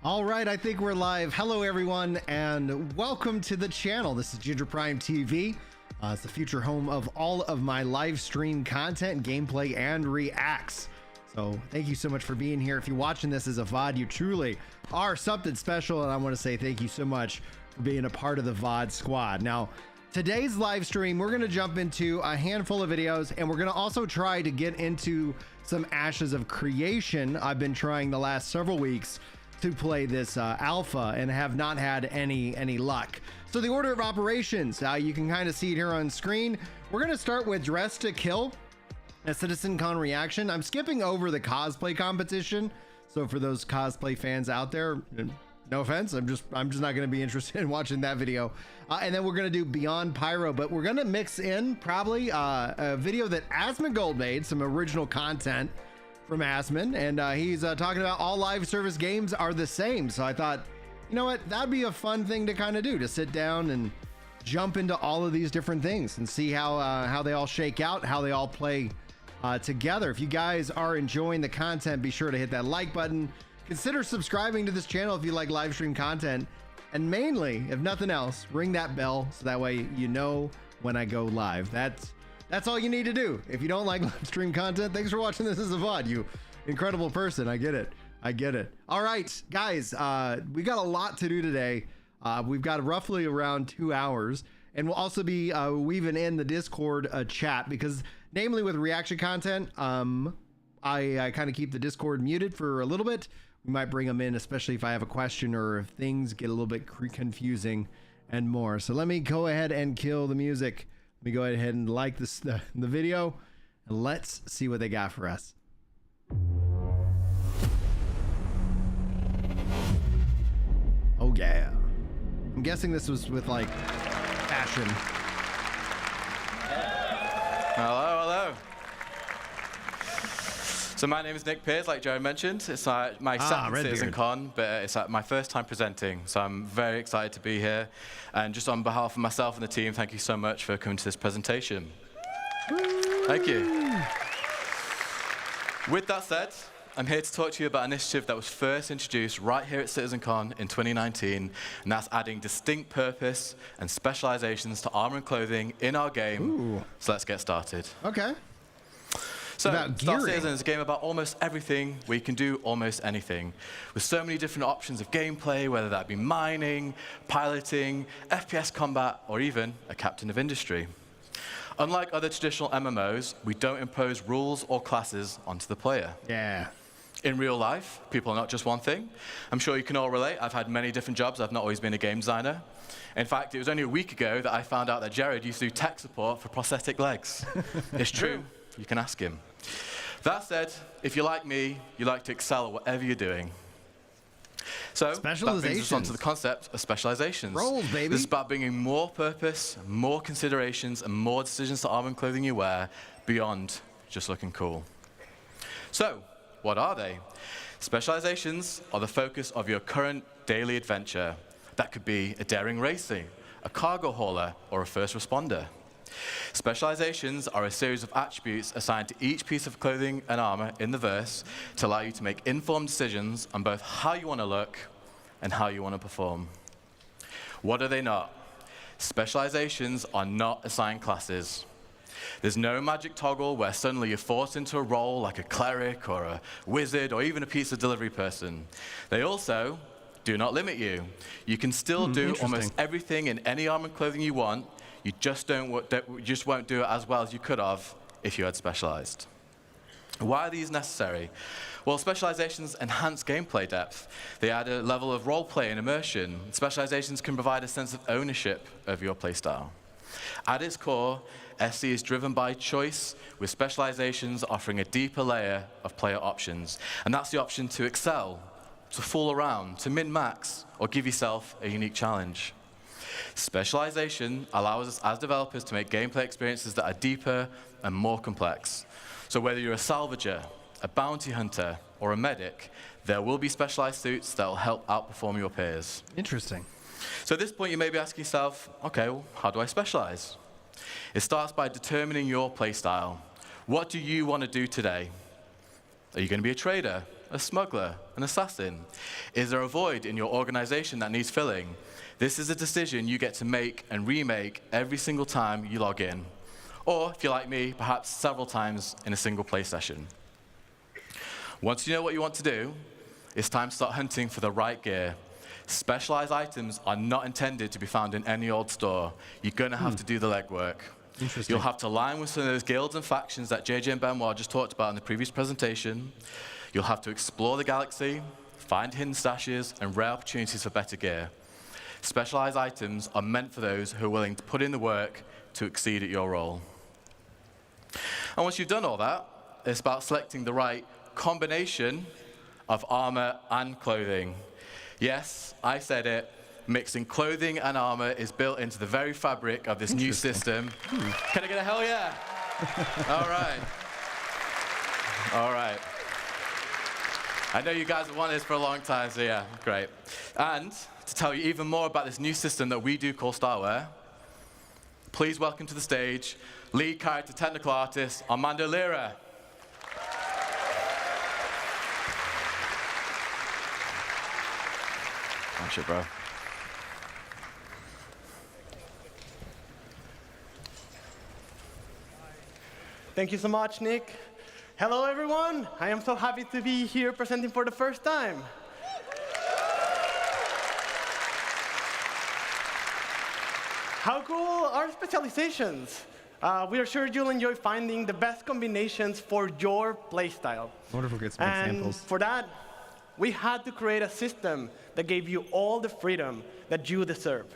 All right, I think we're live. Hello, everyone, and welcome to the channel. This is Ginger Prime TV. It's the future home of all of my live stream content, gameplay, and reacts. So thank you so much for being here. If you're watching this as a VOD, you truly are something special, and I want to say thank you so much for being a part of the VOD squad. Now, today's live stream, we're going to jump into a handful of videos, and we're going to also try to get into some Ashes of Creation. I've been trying the last several weeks to play this alpha and have not had any luck. So the order of operations, you can kind of see it here on screen. We're going to start with Dress to Kill, a Citizencon reaction. I'm skipping over the cosplay competition. So for those cosplay fans out there, no offense, I'm just not going to be interested in watching that video. And then we're going to do Beyond Pyro, but we're going to mix in probably a video that Asmongold made, some original content from Asmon, and he's talking about all live service games are the same. So I thought, you know what, that'd be a fun thing to kind of do, to sit down and jump into all of these different things and see how they all shake out, how they all play together. If you guys are enjoying the content, be sure to hit that like button. Consider subscribing to this channel if you like live stream content, and mainly, if nothing else, ring that bell so that way you know when I go live. That's all you need to do. If you don't like live stream content, thanks for watching this as a VOD, you incredible person. I get it. All right, guys, we got a lot to do today. We've got roughly around 2 hours, and we'll also be weaving in the Discord chat, because namely with reaction content, I kind of keep the Discord muted for a little bit. We might bring them in, especially if I have a question or if things get a little bit confusing and more. So let me go ahead and kill the music. Let me go ahead and like this the video, and let's see what they got for us. Oh yeah. I'm guessing this was with like fashion. Hello. So my name is Nick Pierce, like Joe mentioned. It's my second Citizencon, but it's my first time presenting, so I'm very excited to be here. And just on behalf of myself and the team, thank you so much for coming to this presentation. Woo! Thank you. With that said, I'm here to talk to you about an initiative that was first introduced right here at Citizencon in 2019, and that's adding distinct purpose and specializations to armor and clothing in our game. Ooh. So let's get started. Okay. So, Star Citizen is a game about almost everything where you can do almost anything, with so many different options of gameplay, whether that be mining, piloting, FPS combat, or even a captain of industry. Unlike other traditional MMOs, we don't impose rules or classes onto the player. Yeah. In real life, people are not just one thing. I'm sure you can all relate. I've had many different jobs. I've not always been a game designer. In fact, it was only a week ago that I found out that Jared used to do tech support for prosthetic legs. It's true. You can ask him. That said, if you're like me, you like to excel at whatever you're doing. So that brings us on to the concept of specializations. Rolls, baby. This is about bringing more purpose, more considerations, and more decisions to armor and clothing you wear beyond just looking cool. So, what are they? Specializations are the focus of your current daily adventure. That could be a daring racing, a cargo hauler, or a first responder. Specializations are a series of attributes assigned to each piece of clothing and armor in the verse to allow you to make informed decisions on both how you want to look and how you want to perform. What are they not? Specializations are not assigned classes. There's no magic toggle where suddenly you're forced into a role like a cleric or a wizard or even a pizza delivery person. They also do not limit you. You can still do almost everything in any armor and clothing you want. You just won't do it as well as you could have if you had specialized. Why are these necessary? Well, specializations enhance gameplay depth. They add a level of roleplay and immersion. Specializations can provide a sense of ownership of your playstyle. At its core, SC is driven by choice, with specializations offering a deeper layer of player options. And that's the option to excel, to fool around, to min-max, or give yourself a unique challenge. Specialization allows us as developers to make gameplay experiences that are deeper and more complex. So whether you're a salvager, a bounty hunter, or a medic, there will be specialized suits that will help outperform your peers. Interesting. So at this point, you may be asking yourself, okay, well, how do I specialize? It starts by determining your playstyle. What do you want to do today? Are you going to be a trader, a smuggler, an assassin? Is there a void in your organization that needs filling? This is a decision you get to make and remake every single time you log in. Or, if you're like me, perhaps several times in a single play session. Once you know what you want to do, it's time to start hunting for the right gear. Specialized items are not intended to be found in any old store. You're going to have to do the legwork. Interesting. You'll have to align with some of those guilds and factions that JJ and Benoit just talked about in the previous presentation. You'll have to explore the galaxy, find hidden stashes, and rare opportunities for better gear. Specialized items are meant for those who are willing to put in the work to exceed at your role. And once you've done all that, it's about selecting the right combination of armor and clothing. Yes, I said it. Mixing clothing and armor is built into the very fabric of this new system. Can I get a hell yeah? All right. All right. I know you guys have wanted this for a long time, so yeah, great. And to tell you even more about this new system that we do call Starware, please welcome to the stage lead character technical artist Armando Lira. Oh shit, bro. Thank you so much, Nick. Hello, everyone. I am so happy to be here presenting for the first time. How cool are specializations? We are sure you'll enjoy finding the best combinations for your playstyle. I wonder if we'll get some And examples. for that, we had to create a system that gave you all the freedom that you deserve.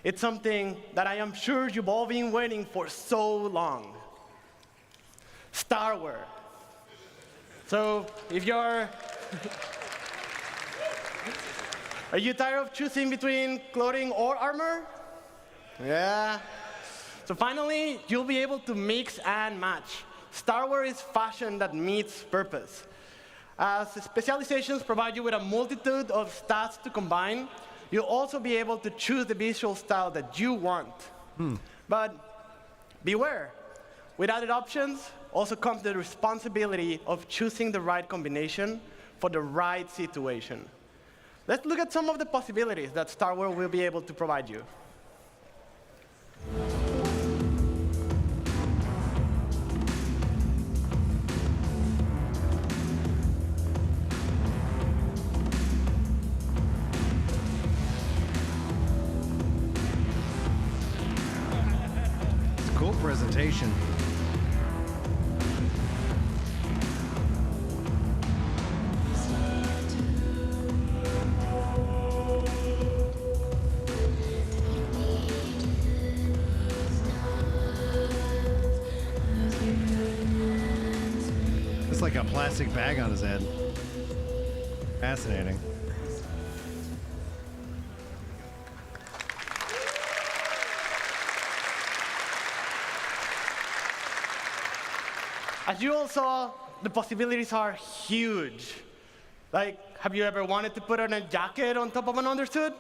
It's something that I am sure you've all been waiting for so long. Starware. So if you're... Are you tired of choosing between clothing or armor? Yeah. So finally, you'll be able to mix and match. Starware is fashion that meets purpose. As Specializations provide you with a multitude of stats to combine, you'll also be able to choose the visual style that you want. But beware, with added options also comes the responsibility of choosing the right combination for the right situation. Let's look at some of the possibilities that Starware will be able to provide you. It's a cool presentation. It's like a plastic bag on his head. Fascinating. As you all saw, the possibilities are huge. Like, have you ever wanted to put on a jacket on top of an undersuit?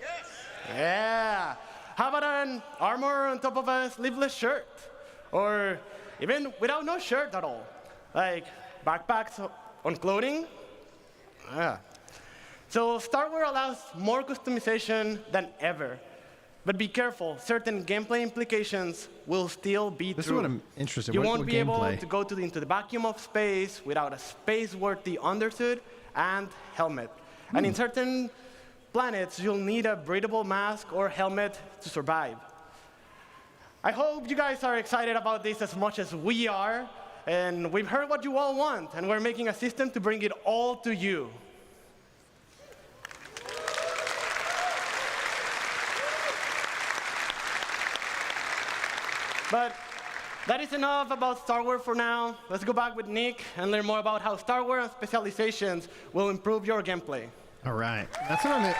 Yes. Yeah. How about an armor on top of a sleeveless shirt? Or even without no shirt at all? Like backpacks on clothing? Yeah. So Starware allows more customization than ever. But be careful, certain gameplay implications will still be true. This is what I'm interested in. You won't what be able gameplay? to go into the vacuum of space without a space-worthy undersuit and helmet. And in certain planets, you'll need a breathable mask or helmet to survive. I hope you guys are excited about this as much as we are. And we've heard what you all want, and we're making a system to bring it all to you. But that is enough about Starware for now. Let's go back with Nick and learn more about how Starware and Specializations will improve your gameplay. All right. That's what I'm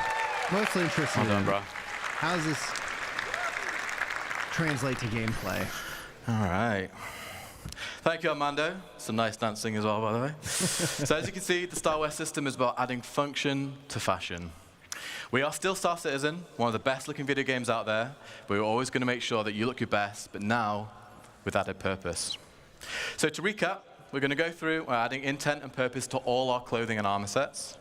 mostly interested Well done, in. bro. How does this translate to gameplay? All right. Thank you, Armando. Some nice dancing as well, by the way. So as you can see, the Starware system is about adding function to fashion. We are still Star Citizen, one of the best looking video games out there, but we're always going to make sure that you look your best, but now with added purpose. So to recap, we're going to go through adding intent and purpose to all our clothing and armor sets.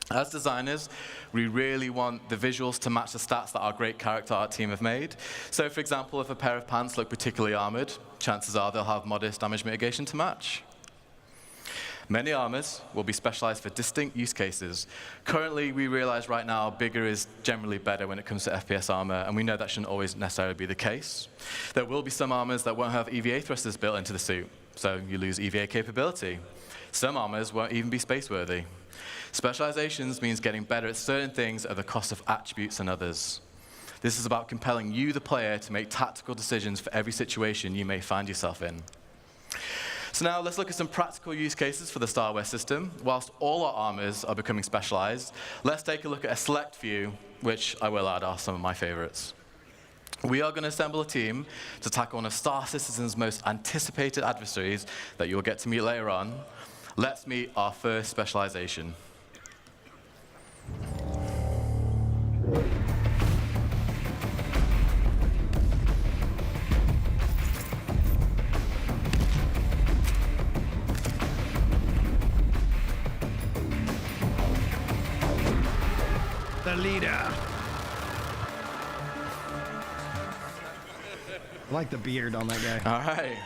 As designers, we really want the visuals to match the stats that our great character art team have made. So for example, if a pair of pants look particularly armored, chances are they'll have modest damage mitigation to match. Many armors will be specialized for distinct use cases. Currently, we realize right now bigger is generally better when it comes to FPS armor, and we know that shouldn't always necessarily be the case. There will be some armors that won't have EVA thrusters built into the suit, so you lose EVA capability. Some armors won't even be space-worthy. Specializations means getting better at certain things at the cost of attributes and others. This is about compelling you, the player, to make tactical decisions for every situation you may find yourself in. So now let's look at some practical use cases for the Starware system. Whilst all our armors are becoming specialized, let's take a look at a select few, which I will add are some of my favorites. We are going to assemble a team to tackle one of Star Citizen's most anticipated adversaries that you'll get to meet later on. Let's meet our first specialization. The leader. I like the beard on that guy. All right.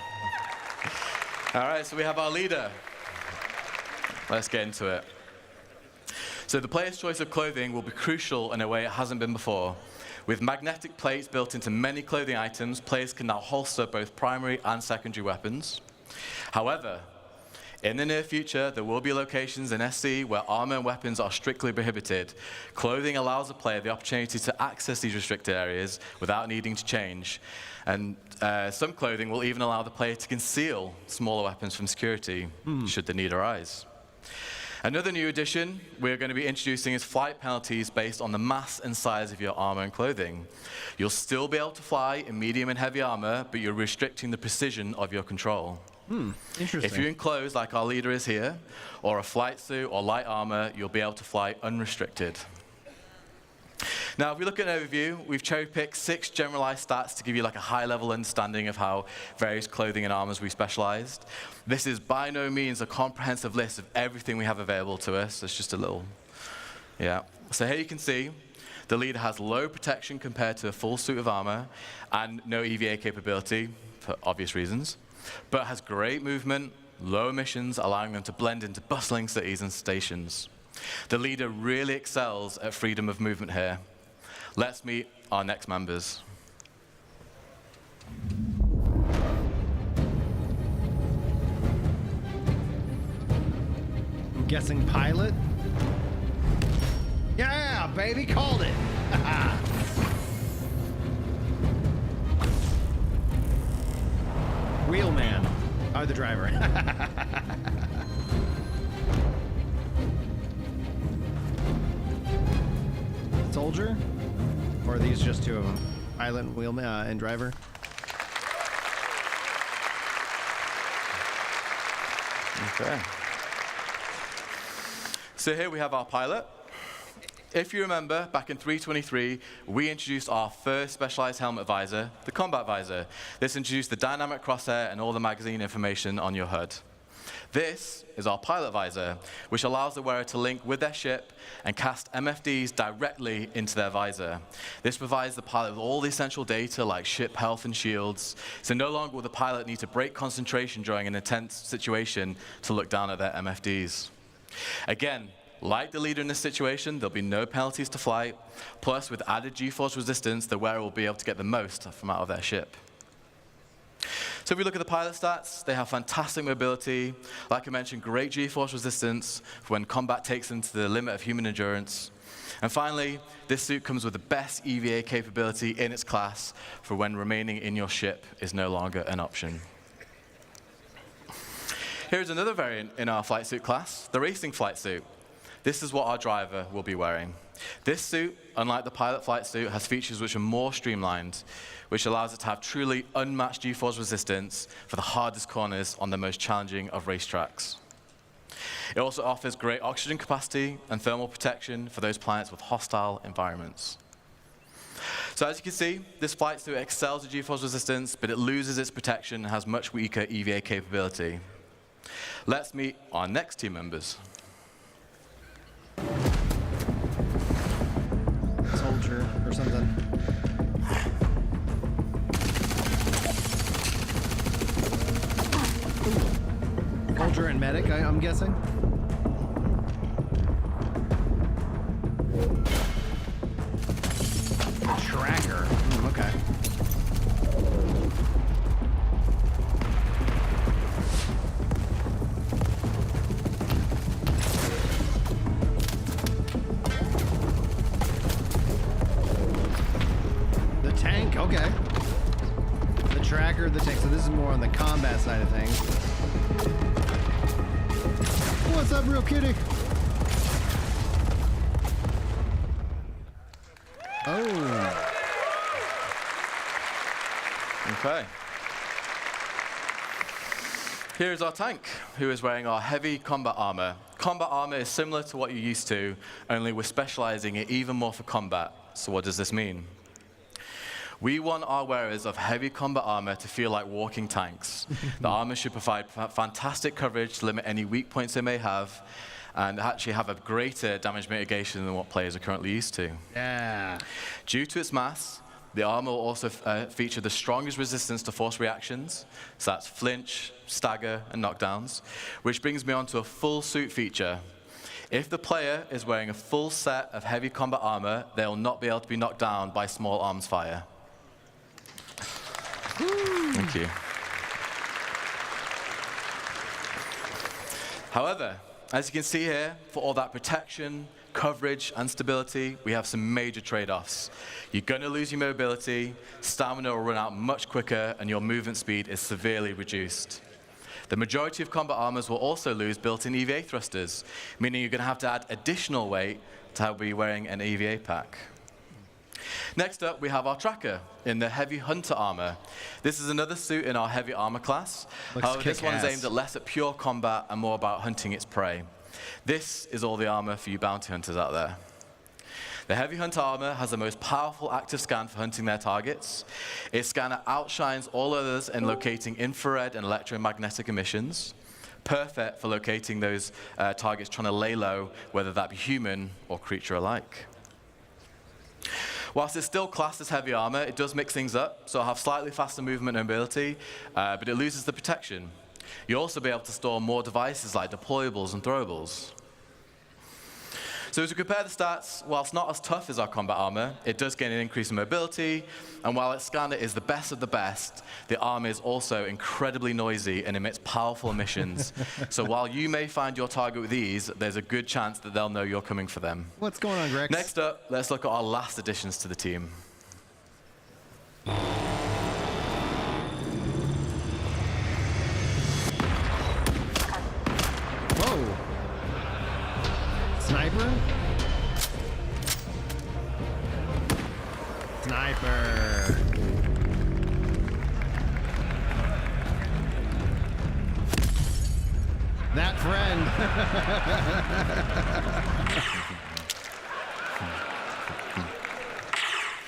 All right, so we have our leader. Let's get into it. So the player's choice of clothing will be crucial in a way it hasn't been before. With magnetic plates built into many clothing items, players can now holster both primary and secondary weapons. However, in the near future, there will be locations in SC where armor and weapons are strictly prohibited. Clothing allows the player the opportunity to access these restricted areas without needing to change. And some clothing will even allow the player to conceal smaller weapons from security, should the need arise. Another new addition we're going to be introducing is flight penalties based on the mass and size of your armor and clothing. You'll still be able to fly in medium and heavy armor, but you're restricting the precision of your control. Interesting. If you're enclosed, like our leader is here, or a flight suit or light armor, you'll be able to fly unrestricted. Now, if we look at an overview, we've cherry-picked 6 generalized stats to give you like a high-level understanding of how various clothing and armors we specialized. This is by no means a comprehensive list of everything we have available to us. It's just a little, yeah. So here you can see the leader has low protection compared to a full suit of armor and no EVA capability, for obvious reasons, but has great movement, low emissions, allowing them to blend into bustling cities and stations. The leader really excels at freedom of movement here. Let's meet our next members. I'm guessing pilot? Yeah, baby, called it. Wheelman. Oh, the driver. Soldier? Or are these just 2 of them? Pilot and wheelman and driver? Okay. So here we have our pilot. If you remember, back in 3.23, we introduced our first specialized helmet visor, the combat visor. This introduced the dynamic crosshair and all the magazine information on your HUD. This is our pilot visor, which allows the wearer to link with their ship and cast MFDs directly into their visor. This provides the pilot with all the essential data like ship health and shields, so no longer will the pilot need to break concentration during an intense situation to look down at their MFDs. Again, like the leader in this situation, there'll be no penalties to flight, plus with added G-force resistance, the wearer will be able to get the most from out of their ship. So if we look at the pilot stats, they have fantastic mobility, like I mentioned, great G-force resistance for when combat takes them to the limit of human endurance. And finally, this suit comes with the best EVA capability in its class for when remaining in your ship is no longer an option. Here's another variant in our flight suit class, the racing flight suit. This is what our driver will be wearing. This suit, unlike the pilot flight suit, has features which are more streamlined, which allows it to have truly unmatched G-force resistance for the hardest corners on the most challenging of racetracks. It also offers great oxygen capacity and thermal protection for those planets with hostile environments. So as you can see, this flight suit excels at G-force resistance, but it loses its protection and has much weaker EVA capability. Let's meet our next team members. Soldier or something. Soldier and medic, I'm guessing. Tracker. Okay. The tank, okay. The tracker, the tank. So this is more on the combat side of things. What's up, real kitty? Oh. Okay. Here's our tank, who is wearing our heavy combat armor. Combat armor is similar to what you're used to, only we're specializing it even more for combat. So what does this mean? We want our wearers of heavy combat armor to feel like walking tanks. The armor should provide fantastic coverage to limit any weak points they may have, and actually have a greater damage mitigation than what players are currently used to. Yeah. Due to its mass, the armor will also feature the strongest resistance to force reactions, so that's flinch, stagger, and knockdowns, which brings me on to a full suit feature. If the player is wearing a full set of heavy combat armor, they will not be able to be knocked down by small arms fire. Thank you. However, as you can see here, for all that protection, coverage, and stability, we have some major trade-offs. You're going to lose your mobility, stamina will run out much quicker, and your movement speed is severely reduced. The majority of combat armors will also lose built-in EVA thrusters, meaning you're going to have to add additional weight to be wearing an EVA pack. Next up, we have our tracker in the heavy hunter armor. This is another suit in our heavy armor class. However, this one is aimed at less at pure combat and more about hunting its prey. This is all the armor for you bounty hunters out there. The heavy hunter armor has the most powerful active scan for hunting their targets. Its scanner outshines all others in locating infrared and electromagnetic emissions, perfect for locating those targets trying to lay low, whether that be human or creature alike. Whilst it's still classed as heavy armor, it does mix things up, so it'll have slightly faster movement and mobility, but it loses the protection. You'll also be able to store more devices like deployables and throwables. So to compare the stats, whilst not as tough as our combat armor, it does gain an increase in mobility, and while its scanner is the best of the best, the armor is also incredibly noisy and emits powerful emissions. So while you may find your target with these, there's a good chance that they'll know you're coming for them. What's going on, Grex? Next up, let's look at our last additions to the team. Whoa. Sniper? Sniper. That friend.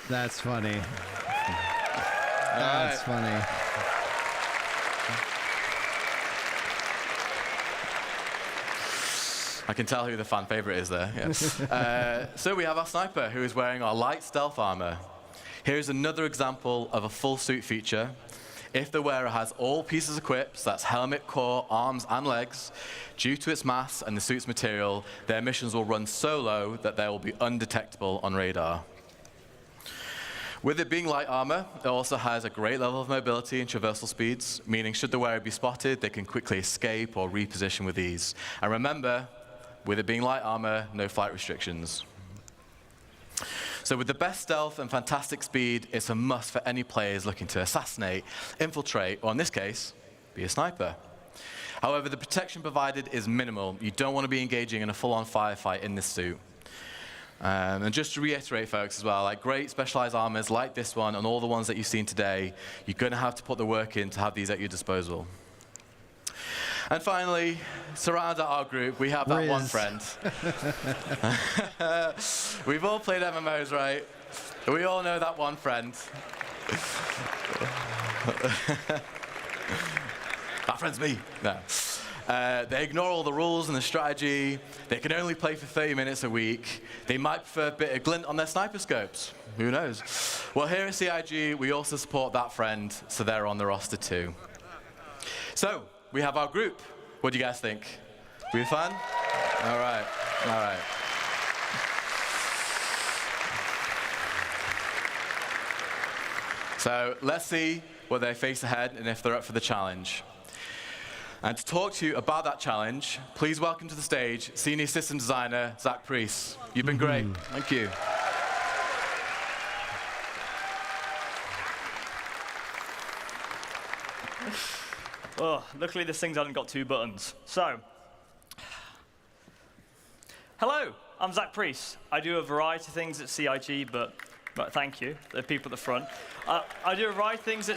That's funny. That's funny. I can tell who the fan favorite is there. Yes. So we have our sniper, who is wearing our light stealth armor. Here's another example of a full suit feature. If the wearer has all pieces equipped, so that's helmet, core, arms, and legs, due to its mass and the suit's material, their missions will run so low that they will be undetectable on radar. With it being light armor, it also has a great level of mobility and traversal speeds, meaning should the wearer be spotted, they can quickly escape or reposition with ease. And remember, with it being light armor, no flight restrictions. So with the best stealth and fantastic speed, it's a must for any players looking to assassinate, infiltrate, or in this case, be a sniper. However, the protection provided is minimal. You don't want to be engaging in a full-on firefight in this suit. And just to reiterate, folks, as well, like great specialized armors like this one and all the ones that you've seen today, you're going to have to put the work in to have these at your disposal. And finally, surrounding our group, we have that one friend. We've all played MMOs, right? We all know that one friend. That friend's me. No. They ignore all the rules and the strategy. They can only play for 30 minutes a week. They might prefer a bit of glint on their sniper scopes. Who knows? Well, here at CIG, we also support that friend, so they're on the roster too. So, we have our group. What do you guys think? We have fun? All right, all right. So let's see what they face ahead and if they're up for the challenge. And to talk to you about that challenge, please welcome to the stage Senior System Designer, Zach Priest. You've been great. Thank you. Oh, luckily this thing's only got 2 buttons. So, hello, I'm Zach Priest. I do a variety of things at CIG, but thank you, the people at the front. I do a variety of things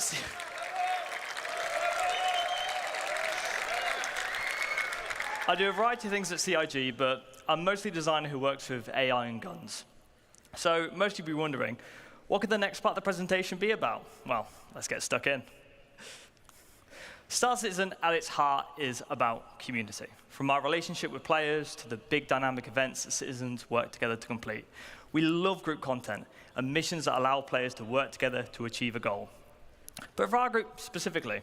at CIG, but I'm mostly a designer who works with AI and guns. So most of you will be wondering, what could the next part of the presentation be about? Well, let's get stuck in. Star Citizen, at its heart, is about community. From our relationship with players to the big dynamic events that citizens work together to complete. We love group content and missions that allow players to work together to achieve a goal. But for our group specifically,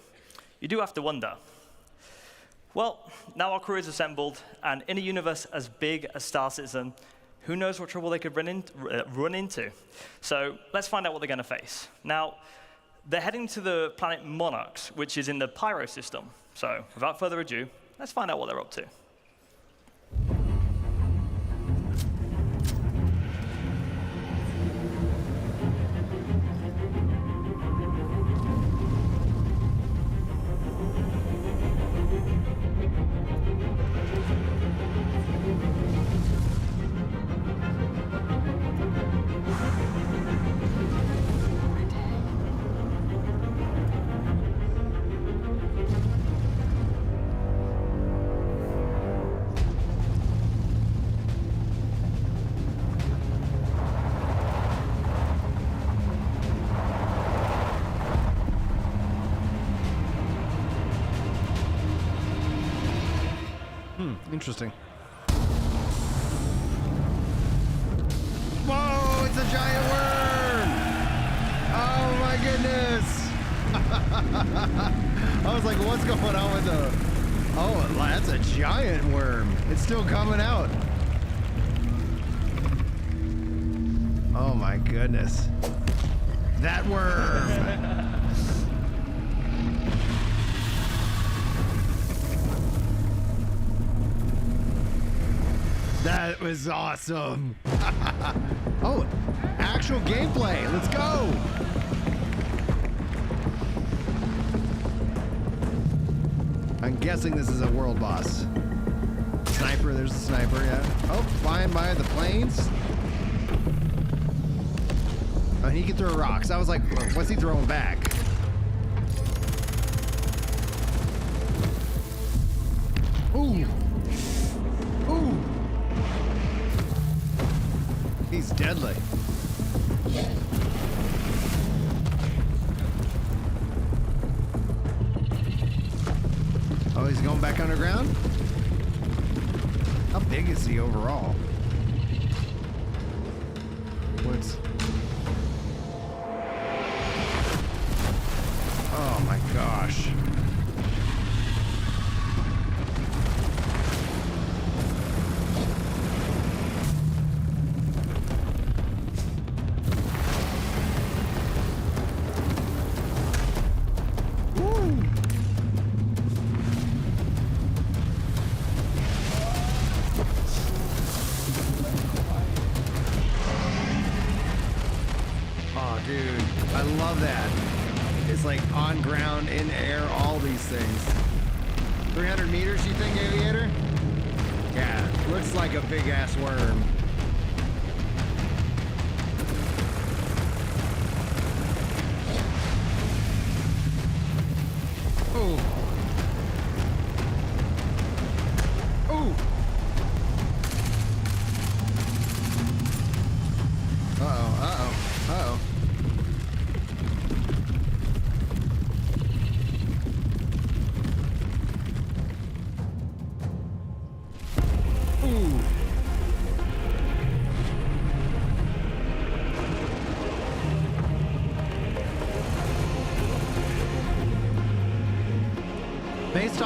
you do have to wonder, well, now our crew is assembled, and in a universe as big as Star Citizen, who knows what trouble they could run into? So let's find out what they're going to face. Now, they're heading to the planet Monarchs, which is in the Pyro system. So without further ado, let's find out what they're up to. Interesting. Whoa, it's a giant worm! Oh my goodness! I was like, what's going on with the... Oh, that's a giant worm. It's still coming out. Oh my goodness. That worm! That was awesome. Oh, actual gameplay. Let's go. I'm guessing this is a world boss. Sniper, there's a sniper, yeah. Oh, flying by the planes. Oh, and he can throw rocks. I was like, what's he throwing back? Ooh. Ooh. He's deadly. Oh, he's going back underground? How big is he overall? What's... Oh my gosh. On ground, in air, all these things. 300 meters, you think, Aviator? Yeah, looks like a big ass worm. Ooh. Ooh. Uh-oh, uh-oh, uh-oh.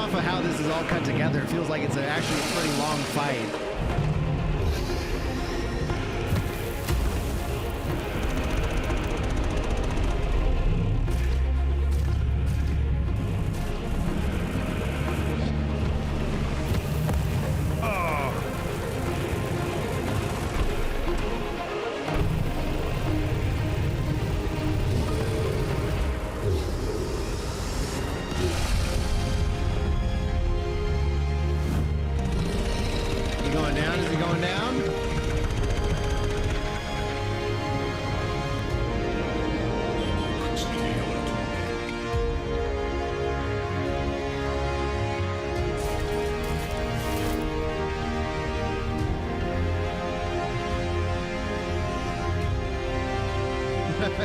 off of how this is all cut together, it feels like it's actually a pretty long fight.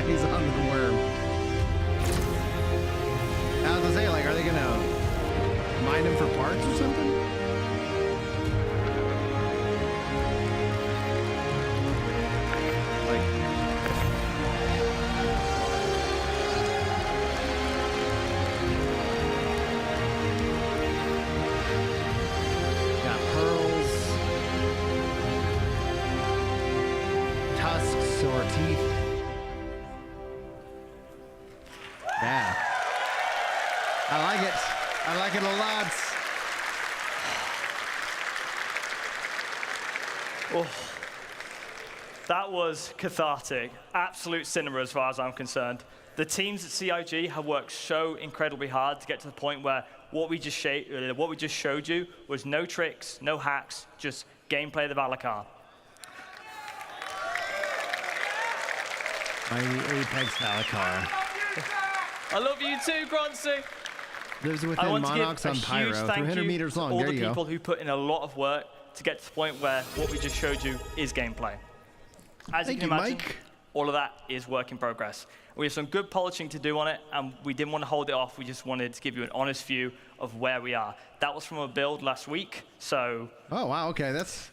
He's on the worm. I was gonna say, like, are they gonna mine him for parts or something? Like, got pearls, tusks or teeth. Yeah. I like it. I like it a lot. Oh, that was cathartic. Absolute cinema as far as I'm concerned. The teams at CIG have worked so incredibly hard to get to the point where what we just showed you was no tricks, no hacks, just gameplay of the Valar car. Mighty Apex Valar. I love you too, Groncy. Lives I within want to give Monarchs a on huge Pyro, thank 300 you meters to long. all There the you go. people who put in a lot of work to get to the point where what we just showed you is gameplay. As Thank you you, can imagine, Mike. all of that is work in progress. We have some good polishing to do on it, and we didn't want to hold it off. We just wanted to give you an honest view of where we are. That was from a build last week, so... Oh, wow, okay, that's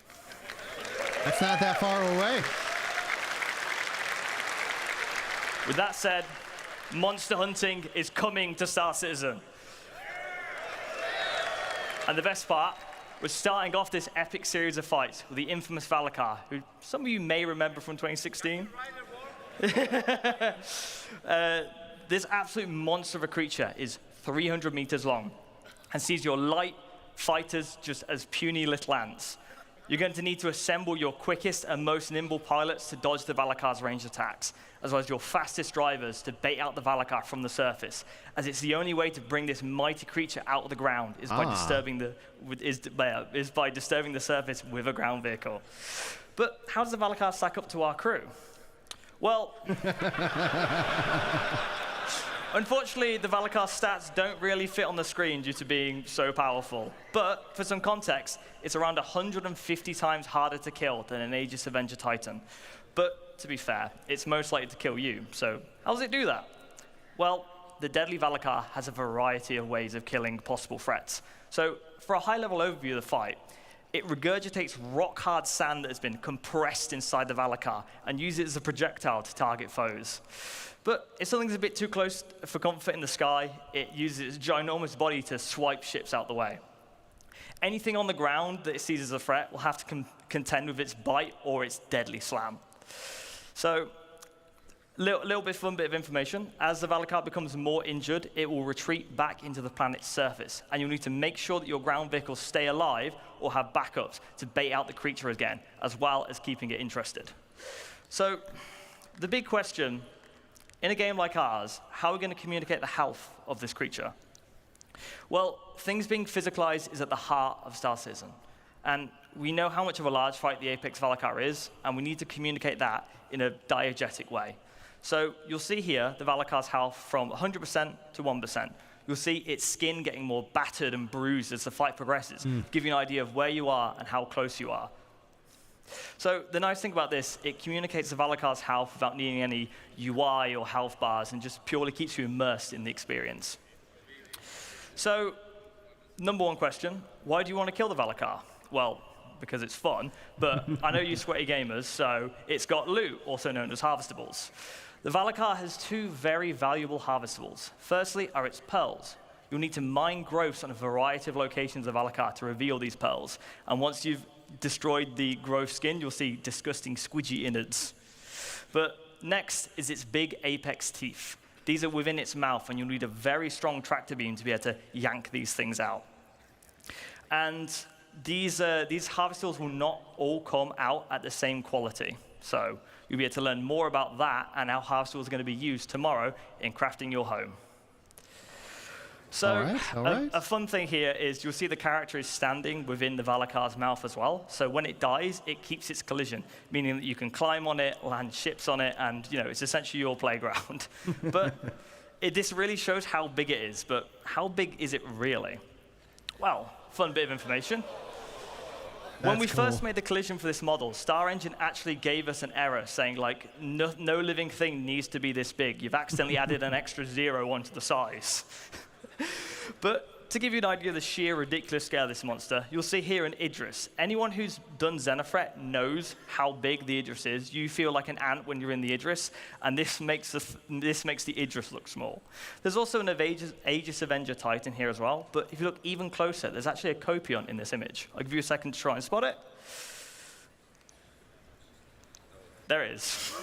not that far away. With that said, monster hunting is coming to Star Citizen. And the best part was starting off this epic series of fights with the infamous Valar, who some of you may remember from 2016. This absolute monster of a creature is 300 meters long and sees your light fighters just as puny little ants. You're going to need to assemble your quickest and most nimble pilots to dodge the Valakar's ranged attacks, as well as your fastest drivers to bait out the Valar from the surface, as it's the only way to bring this mighty creature out of the ground is by disturbing the surface with a ground vehicle. But how does the Valar stack up to our crew? Well, unfortunately, the Valar stats don't really fit on the screen due to being so powerful. But for some context, it's around 150 times harder to kill than an Aegis Avenger Titan. But to be fair, it's most likely to kill you. So how does it do that? Well, the deadly Valar has a variety of ways of killing possible threats. So for a high-level overview of the fight, it regurgitates rock-hard sand that has been compressed inside the Valar and uses it as a projectile to target foes. But if something's a bit too close for comfort in the sky, it uses its ginormous body to swipe ships out the way. Anything on the ground that it sees as a threat will have to contend with its bite or its deadly slam. So, little bit fun bit of information. As the Valar becomes more injured, it will retreat back into the planet's surface, and you'll need to make sure that your ground vehicles stay alive or have backups to bait out the creature again, as well as keeping it interested. So, the big question, in a game like ours, how are we going to communicate the health of this creature? Well, things being physicalized is at the heart of Star Citizen. And we know how much of a large fight the Apex Valar is, and we need to communicate that in a diegetic way. So you'll see here the Valakar's health from 100% to 1%. You'll see its skin getting more battered and bruised as the fight progresses, give you an idea of where you are and how close you are. So the nice thing about this, it communicates the Valakar's health without needing any UI or health bars and just purely keeps you immersed in the experience. So, number one question, why do you want to kill the Valar? Well, because it's fun, but I know you sweaty gamers, so it's got loot, also known as harvestables. The Valar has two very valuable harvestables. Firstly are its pearls. You'll need to mine growths on a variety of locations of Valar to reveal these pearls. And once you've destroyed the growth skin, you'll see disgusting squidgy innards. But next is its big apex teeth. These are within its mouth, and you'll need a very strong tractor beam to be able to yank these things out. And these harvestals will not all come out at the same quality. So you'll be able to learn more about that and how harvestals are going to be used tomorrow in crafting your home. So all right. A fun thing here is you'll see the character is standing within the Valakar's mouth as well. So when it dies, it keeps its collision, meaning that you can climb on it, land ships on it, and it's essentially your playground. But this really shows how big it is. But how big is it really? Well, fun bit of information. When we first made the collision for this model, Star Engine actually gave us an error saying, like, no living thing needs to be this big. You've accidentally added an extra 0 onto the size. But to give you an idea of the sheer ridiculous scale of this monster, you'll see here an Idris. Anyone who's done Xenofret knows how big the Idris is. You feel like an ant when you're in the Idris, and this makes the Idris look small. There's also an Aegis Avenger Titan here as well, but if you look even closer, there's actually a Copion in this image. I'll give you a second to try and spot it. There it is.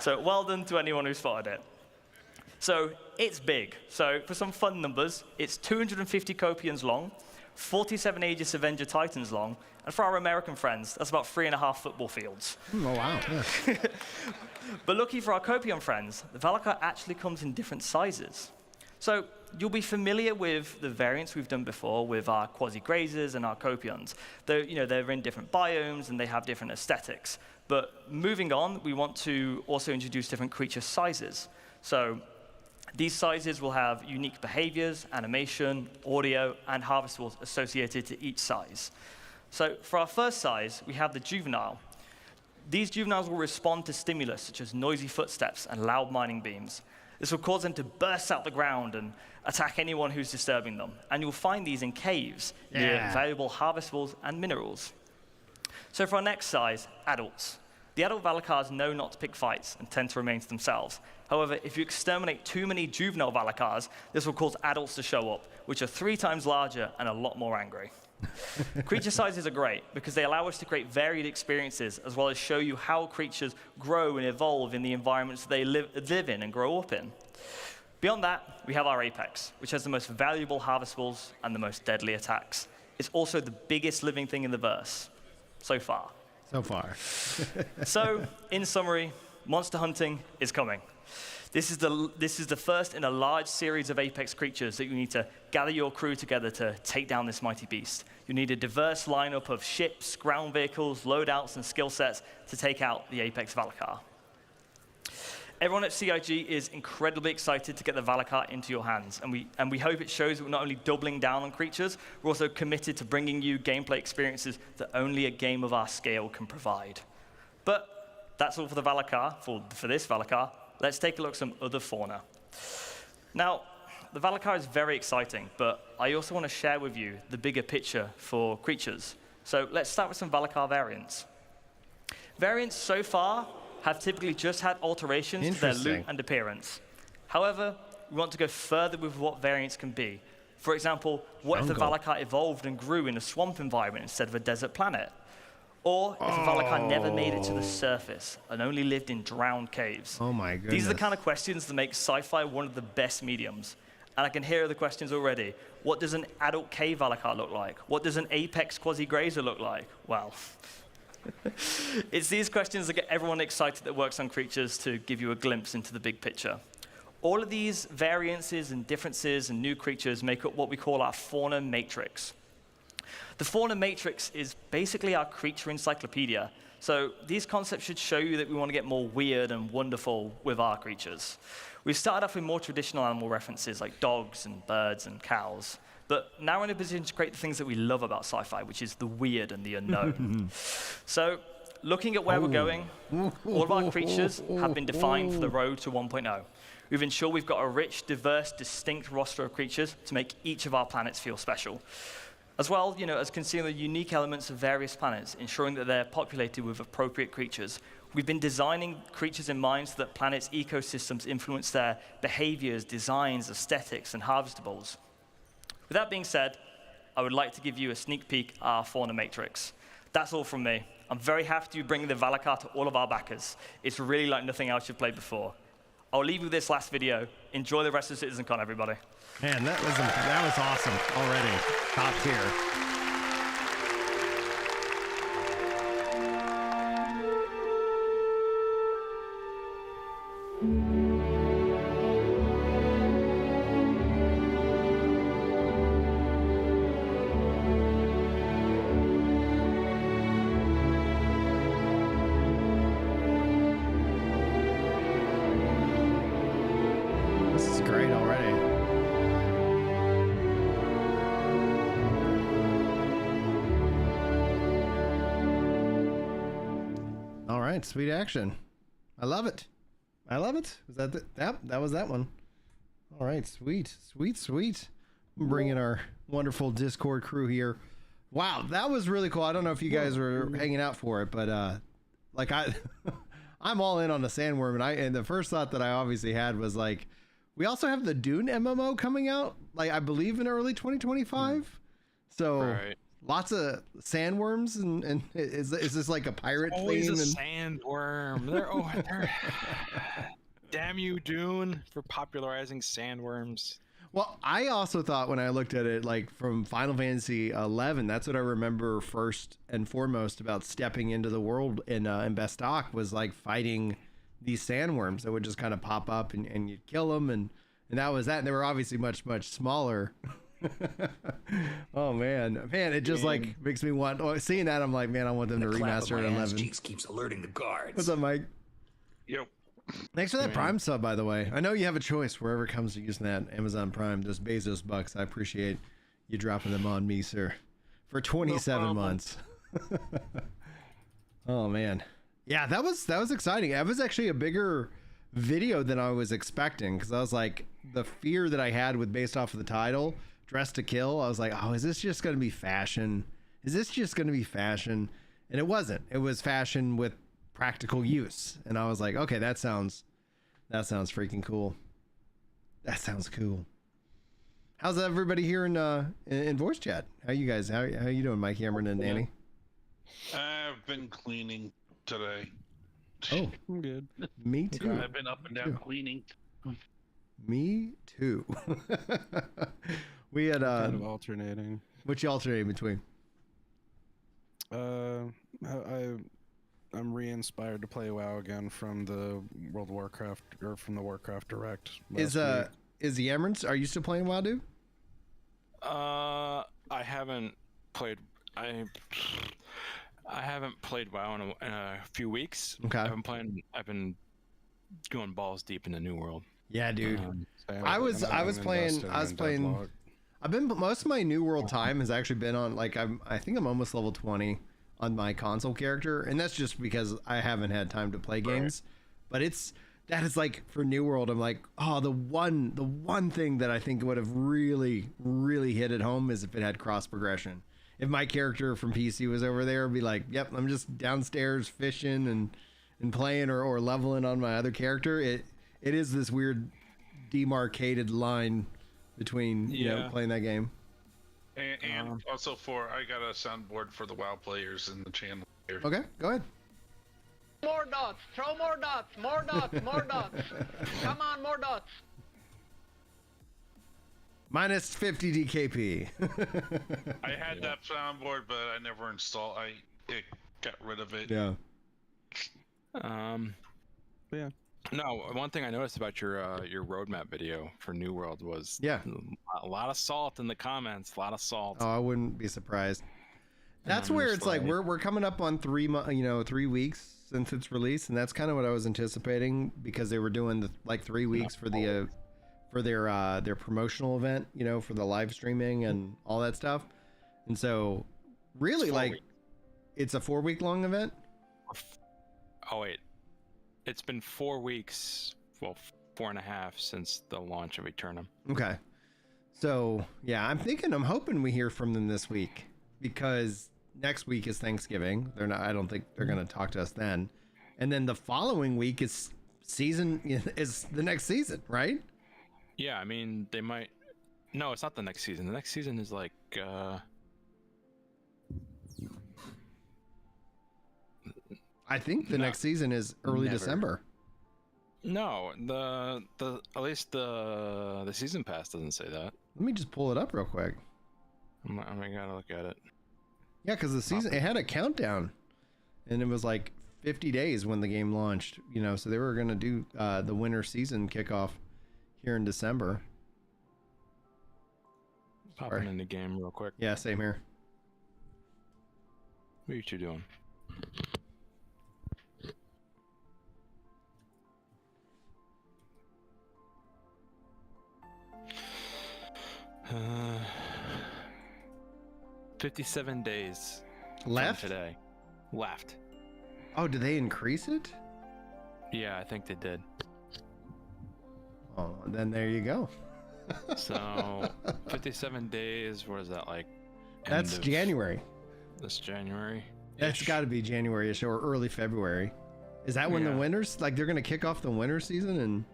So well done to anyone who spotted it. So it's big. So for some fun numbers, it's 250 Copions long, 47 Aegis Avenger Titans long, and for our American friends, that's about 3.5 football fields. Oh, wow. Yeah. But lucky for our Copion friends, the Valar actually comes in different sizes. So you'll be familiar with the variants we've done before with our Quasi-Grazers and our Copions. They're in different biomes, and they have different aesthetics. But moving on, we want to also introduce different creature sizes. So these sizes will have unique behaviors, animation, audio, and harvestables associated to each size. So for our first size, we have the juvenile. These juveniles will respond to stimulus, such as noisy footsteps and loud mining beams. This will cause them to burst out the ground and attack anyone who's disturbing them. And you'll find these in caves near valuable harvestables and minerals. So for our next size, adults. The adult Valakars know not to pick fights and tend to remain to themselves. However, if you exterminate too many juvenile Valakars, this will cause adults to show up, which are 3 times larger and a lot more angry. Creature sizes are great because they allow us to create varied experiences as well as show you how creatures grow and evolve in the environments they live in and grow up in. Beyond that, we have our apex, which has the most valuable harvestables and the most deadly attacks. It's also the biggest living thing in the verse, so far. So far. So, in summary, monster hunting is coming. This is the first in a large series of apex creatures that you need to gather your crew together to take down this mighty beast. You need a diverse lineup of ships, ground vehicles, loadouts, and skill sets to take out the apex Valacar. Everyone at CIG is incredibly excited to get the Valacar into your hands, and we hope it shows that we're not only doubling down on creatures, we're also committed to bringing you gameplay experiences that only a game of our scale can provide. But that's all for the Valacar, for this Valacar. Let's take a look at some other fauna. Now, the Valacar is very exciting, but I also want to share with you the bigger picture for creatures. So let's start with some Valacar variants. Variants so far have typically just had alterations to their loot and appearance. However, we want to go further with what variants can be. For example, what if the Valacar evolved and grew in a swamp environment instead of a desert planet? Or if a Valacar never made it to the surface and only lived in drowned caves. Oh my goodness. These are the kind of questions that make sci-fi one of the best mediums. And I can hear the questions already. What does an adult cave Valacar look like? What does an apex Quasi-Grazer look like? Well, it's these questions that get everyone excited that works on creatures to give you a glimpse into the big picture. All of these variances and differences and new creatures make up what we call our fauna matrix. The fauna matrix is basically our creature encyclopedia. So these concepts should show you that we want to get more weird and wonderful with our creatures. We've started off with more traditional animal references like dogs and birds and cows. But now we're in a position to create the things that we love about sci-fi, which is the weird and the unknown. So looking at where we're going, all of our creatures have been defined for the road to 1.0. We've ensured we've got a rich, diverse, distinct roster of creatures to make each of our planets feel special. As well, as considering the unique elements of various planets, ensuring that they're populated with appropriate creatures. We've been designing creatures in mind so that planets' ecosystems influence their behaviors, designs, aesthetics, and harvestables. With that being said, I would like to give you a sneak peek at our fauna matrix. That's all from me. I'm very happy to be bringing the Valar to all of our backers. It's really like nothing else you've played before. I'll leave you with this last video. Enjoy the rest of Citizencon, everybody. Man, that was awesome already. Top tier. This is great already. All right, sweet action. I love it. I love it. Was that that was that one. All right, sweet. I'm bringing our wonderful Discord crew here. Wow, that was really cool. I don't know if you guys were hanging out for it, but like I'm all in on the sandworm, and the first thought that I obviously had was like, we also have the Dune MMO coming out, like I believe in early 2025. So Right. lots of sandworms, and is this like a pirate Always theme? a sandworm. They're damn you, Dune, for popularizing sandworms. Well, I also thought when I looked at it, like from Final Fantasy 11, that's what I remember first and foremost about stepping into the world in Bestock, was like fighting these sandworms that would just kind of pop up and you'd kill them, and that was that. And they were obviously much smaller. Oh man, it just like makes me want. Seeing that, I'm like, man, I want them to remaster it in 11. Cheeks keeps alerting the guards. What's up, Mike? Yep. Thanks for that Prime sub, by the way. I know you have a choice wherever it comes to using that Amazon Prime. Those Bezos bucks, I appreciate you dropping them on me, sir, for 27 months. Oh man, yeah, that was exciting. That was actually a bigger video than I was expecting, because I was like, the fear that I had with based off of the title, Dress to Kill, I was like, oh, is this just going to be fashion? Is this just going to be fashion? And it wasn't. It was fashion with practical use, and I was like, okay, that sounds freaking cool. That sounds cool. How's everybody here in voice chat? How you guys? How you doing, Mike, Cameron, and Danny? I've been cleaning today. Oh, I'm good. me too. I've been up and down cleaning. Me too. We had kind of alternating. what you alternating between? I'm re-inspired to play WoW again from the World of Warcraft, or from the Warcraft Direct. Is Yammers? Are you still playing WoW, dude? I haven't played. I haven't played WoW in a few weeks. Okay. I've been going balls deep in the New World. Yeah, dude. I was playing. Deadlock. I've been most of my New World time has actually been on, like, I think I'm almost level 20 on my console character, and that's just because I haven't had time to play games. But that is like, for New World, I'm like, oh, the one thing that I think would have really hit it home is if it had cross progression. If my character from PC was over there, I'd be like, yep, I'm just downstairs fishing and playing or leveling on my other character. It is this weird demarcated line between you know, playing that game. And also I got a soundboard for the WoW players in the channel here. Okay, go ahead. More dots! Throw more dots! More dots! More dots! Come on, more dots! Minus 50 DKP. I had that soundboard, but I never installed. It got rid of it. Yeah. Yeah. No, one thing I noticed about your roadmap video for New World was Yeah. a lot of salt in the comments. A lot of salt. Oh, I wouldn't be surprised. That's I'm where just it's like like- we're coming up on 3 weeks since its release, and that's kind of what I was anticipating, because they were doing like 3 weeks for the for their promotional event, you know, for the live streaming and all that stuff. And so really, It's 4 like, weeks. it's a 4-week long event. Oh wait, it's been 4 weeks. Well, 4.5 since the launch of Eternum. Okay. So yeah, I'm hoping we hear from them this week, because next week is Thanksgiving. I don't think they're going to talk to us then. and then the following week is the next season, right? Yeah, I mean, they might. No, it's not the next season. The next season is like. I think the next season is early Never. December. No, the at least the season pass doesn't say that. Let me just pull it up real quick. I gotta look at it. Yeah, because the season, it had a countdown, and it was like 50 days when the game launched, you know, so they were going to do the winter season kickoff here in December. Popping in the game real quick. Yeah, same here. What are you two doing? Uh, 57 days Left? from today. Left. Oh, did they increase it? Yeah, I think they did. Oh, then there you go. So 57 days. What is that like? That's January. This January. That's got to be January-ish or early February. Is that when the winters, like they're going to kick off the winter season and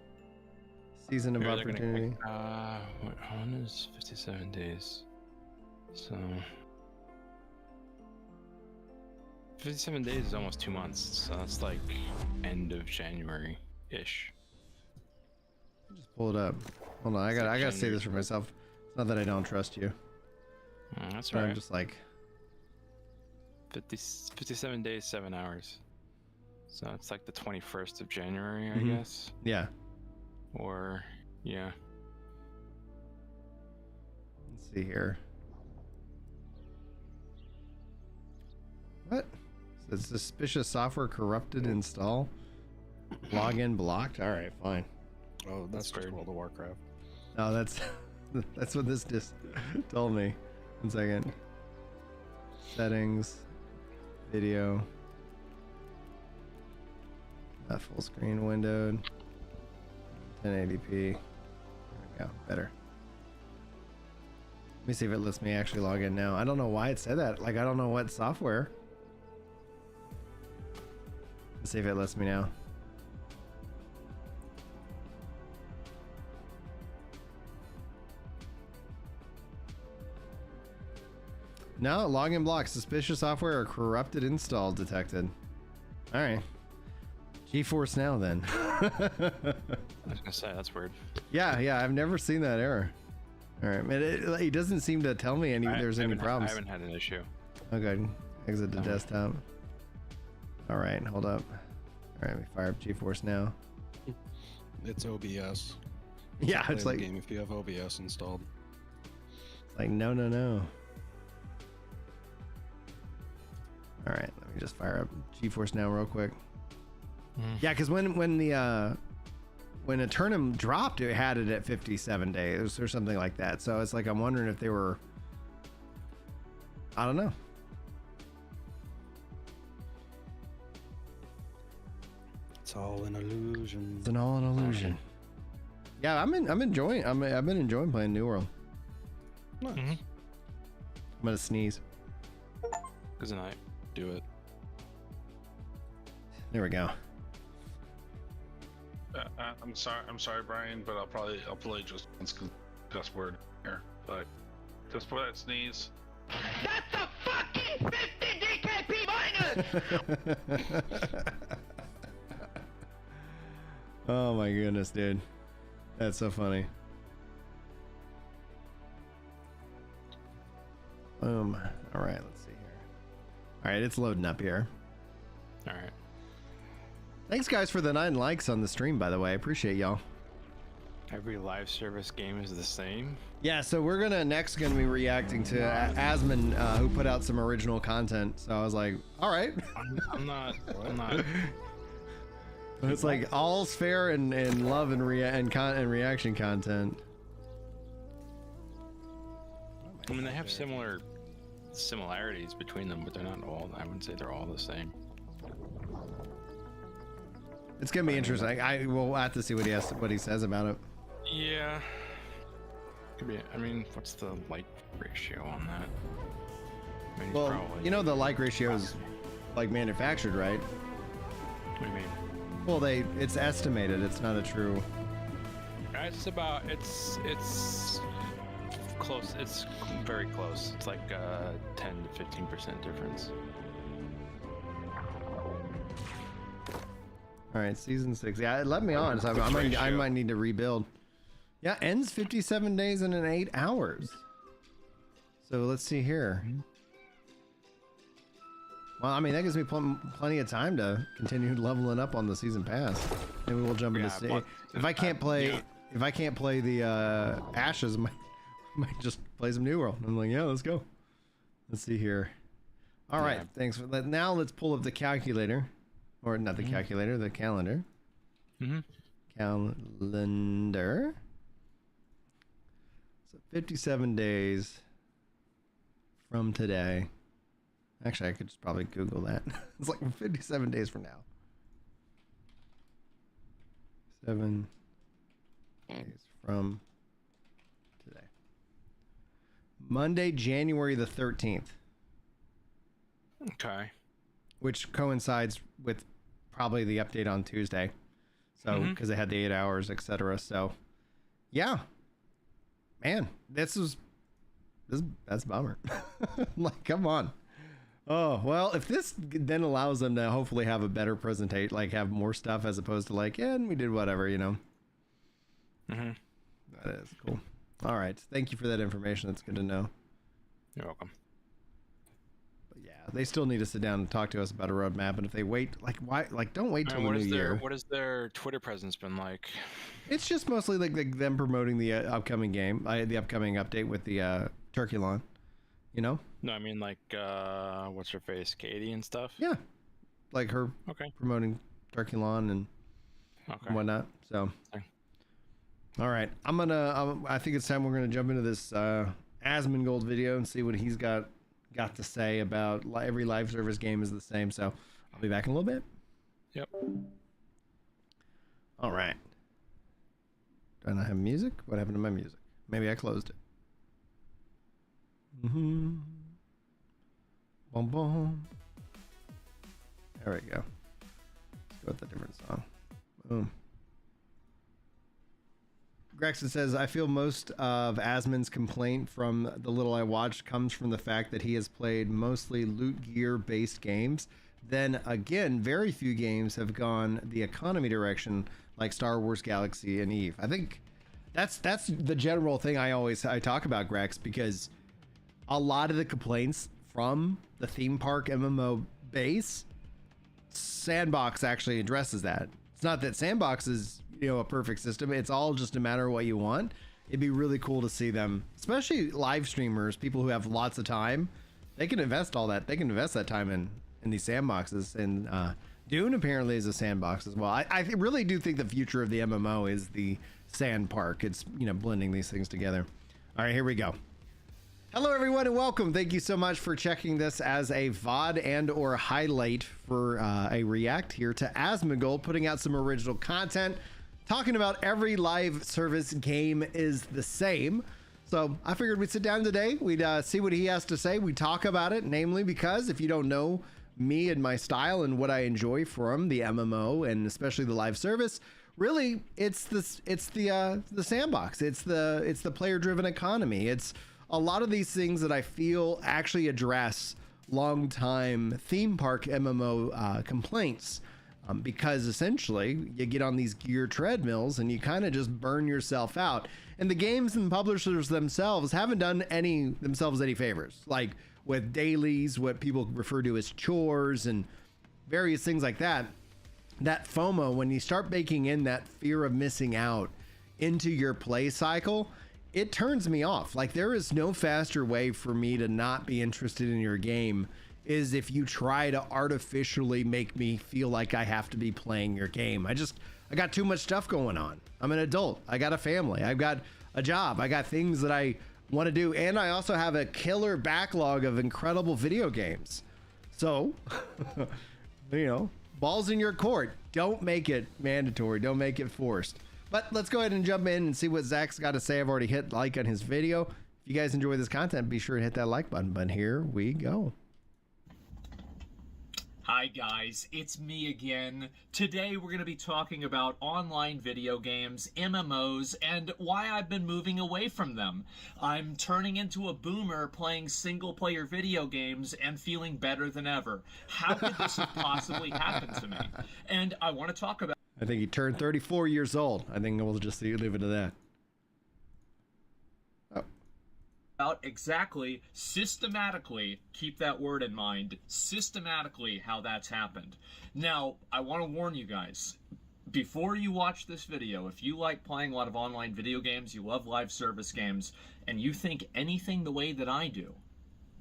season of opportunity? When is 57 days? So 57 days is almost 2 months. So that's like end of January-ish. Just pull it up. Hold on, I gotta say this for myself. It's not that I don't trust you. That's But right. I'm just like 57 days, 7 hours. So it's like the 21st of January, I Mhm. guess. Yeah. Or, yeah. Let's see here. What? Says suspicious software corrupted install. Login blocked. All right, fine. Oh, that's just weird. World of Warcraft. No, that's that's what this just told me. 1 second. Settings. Video. Not full screen windowed. 1080p. There we go. Better. Let me see if it lets me actually log in now. I don't know why it said that. Like, I don't know what software. Let's see if it lets me now. No, login block. Suspicious software or corrupted install detected. All right. GeForce Now then. I was gonna say, that's weird. Yeah, I've never seen that error. All right, man. It doesn't seem to tell me there's any problems. I haven't had an issue. Okay, exit the desktop. All right, hold up. All right, we fire up GeForce Now. It's OBS. Yeah, Play it's the like game if you have OBS installed. no. All right, let me just fire up GeForce Now real quick. Yeah, because when Eternum dropped, it had it at 57 days or something like that. So it's like I'm wondering if they were. I don't know. It's all an illusion. It's all an illusion. Yeah, I've been enjoying playing New World. Nice. I'm gonna sneeze. Good night. Do it. There we go. I'm sorry, Brian, but I'll play just one cuss word here. But just for that sneeze. That's a fucking 50 DKP minus! Oh my goodness, dude. That's so funny. Boom. All right, let's see here. All right, it's loading up here. All right. Thanks, guys, for the 9 likes on the stream, by the way. I appreciate y'all. Every live service game is the same. Yeah, so we're next gonna be reacting to Asmon, who put out some original content. So I was like, all right. I'm not. It's like all's fair in love and reaction content. I mean, they have similarities between them, but they're not all. I wouldn't say they're all the same. It's gonna be interesting. I will have to see what he says about it. Yeah. Could be. I mean, what's the like ratio on that? I mean, Well, probably, you know the like ratio is like manufactured, right? What do you mean? Well, it's estimated. It's not a true. It's about it's close. It's very close. It's like 10 to 15% difference. All right, season 6. Yeah, it let me on. So I might need to rebuild. Yeah, ends 57 days and in 8 hours. So let's see here. Well, I mean, that gives me plenty of time to continue leveling up on the season pass. Maybe we'll jump into state. If I can't play the Ashes, I might just play some New World. I'm like, yeah, let's go. Let's see here. All right, thanks for that. Now let's pull up the calculator, or not the calculator, the calendar. Calendar. So 57 days from today. Actually, I could just probably Google that. It's like 57 days from now. 7 days from today. Monday, January the 13th. Okay. Which coincides with probably the update on Tuesday. So, because they had the 8 hours, etc. So, yeah. Man, that's a bummer. Like, come on. Oh, well, if this then allows them to hopefully have a better presentation, like have more stuff as opposed to like, yeah, and we did whatever, you know. That is cool. All right. Thank you for that information. That's good to know. You're welcome. But yeah, they still need to sit down and talk to us about a roadmap. And if they wait, like, why? Like, don't wait till the new year. What has their Twitter presence been like? It's just mostly like them promoting the upcoming game, the upcoming update with the Turkey Lawn. You know? No, I mean like what's her face, Katie and stuff. Yeah, like her promoting Turkey Lawn and whatnot. So, all right, I think it's time we're gonna jump into this Asmongold video and see what he's got to say about every live service game is the same. So I'll be back in a little bit. Yep. All right. Do I not have music? What happened to my music? Maybe I closed it. Boom, boom. There we go. Let's go with a different song. Boom. Grexon says, I feel most of Asmon's complaint from the little I watched comes from the fact that he has played mostly loot gear based games. Then again, very few games have gone the economy direction like Star Wars Galaxy and Eve. I think that's the general thing I talk about, Grex, because a lot of the complaints from the theme park MMO base, Sandbox actually addresses that. It's not that Sandbox is, a perfect system. It's all just a matter of what you want. It'd be really cool to see them, especially live streamers, people who have lots of time. They can invest all that. They can invest that time in these sandboxes. And Dune apparently is a sandbox as well. I really do think the future of the MMO is the sand park. It's, blending these things together. All right, here we go. Hello, everyone, and welcome. Thank you so much for checking this as a VOD and or highlight for a react here to Asmongold, putting out some original content, talking about every live service game is the same. So I figured we'd sit down today. We'd see what he has to say. We talk about it, namely because if you don't know me and my style and what I enjoy from the MMO and especially the live service, really it's the sandbox. It's the player-driven economy. It's a lot of these things that I feel actually address long-time theme park MMO complaints, because essentially you get on these gear treadmills and you kind of just burn yourself out. And the games and publishers themselves haven't done themselves any favors, like with dailies, what people refer to as chores and various things like that. That FOMO, when you start baking in that fear of missing out into your play cycle, it turns me off. Like, there is no faster way for me to not be interested in your game is if you try to artificially make me feel like I have to be playing your game. I got too much stuff going on. I'm an adult. I got a family. I've got a job. I got things that I want to do. And I also have a killer backlog of incredible video games. So, balls in your court. Don't make it mandatory. Don't make it forced. But let's go ahead and jump in and see what Zach's got to say. I've already hit like on his video. If you guys enjoy this content, be sure to hit that like button. But here we go. Hi guys, it's me again. Today we're going to be talking about online video games, MMOs, and why I've been moving away from them. I'm turning into a boomer playing single-player video games and feeling better than ever. How could this have possibly happened to me? And I want to talk about... I think he turned 34 years old. I think we'll just leave it at that. About exactly, systematically, keep that word in mind, systematically how that's happened. Now, I want to warn you guys, before you watch this video, if you like playing a lot of online video games, you love live service games, and you think anything the way that I do,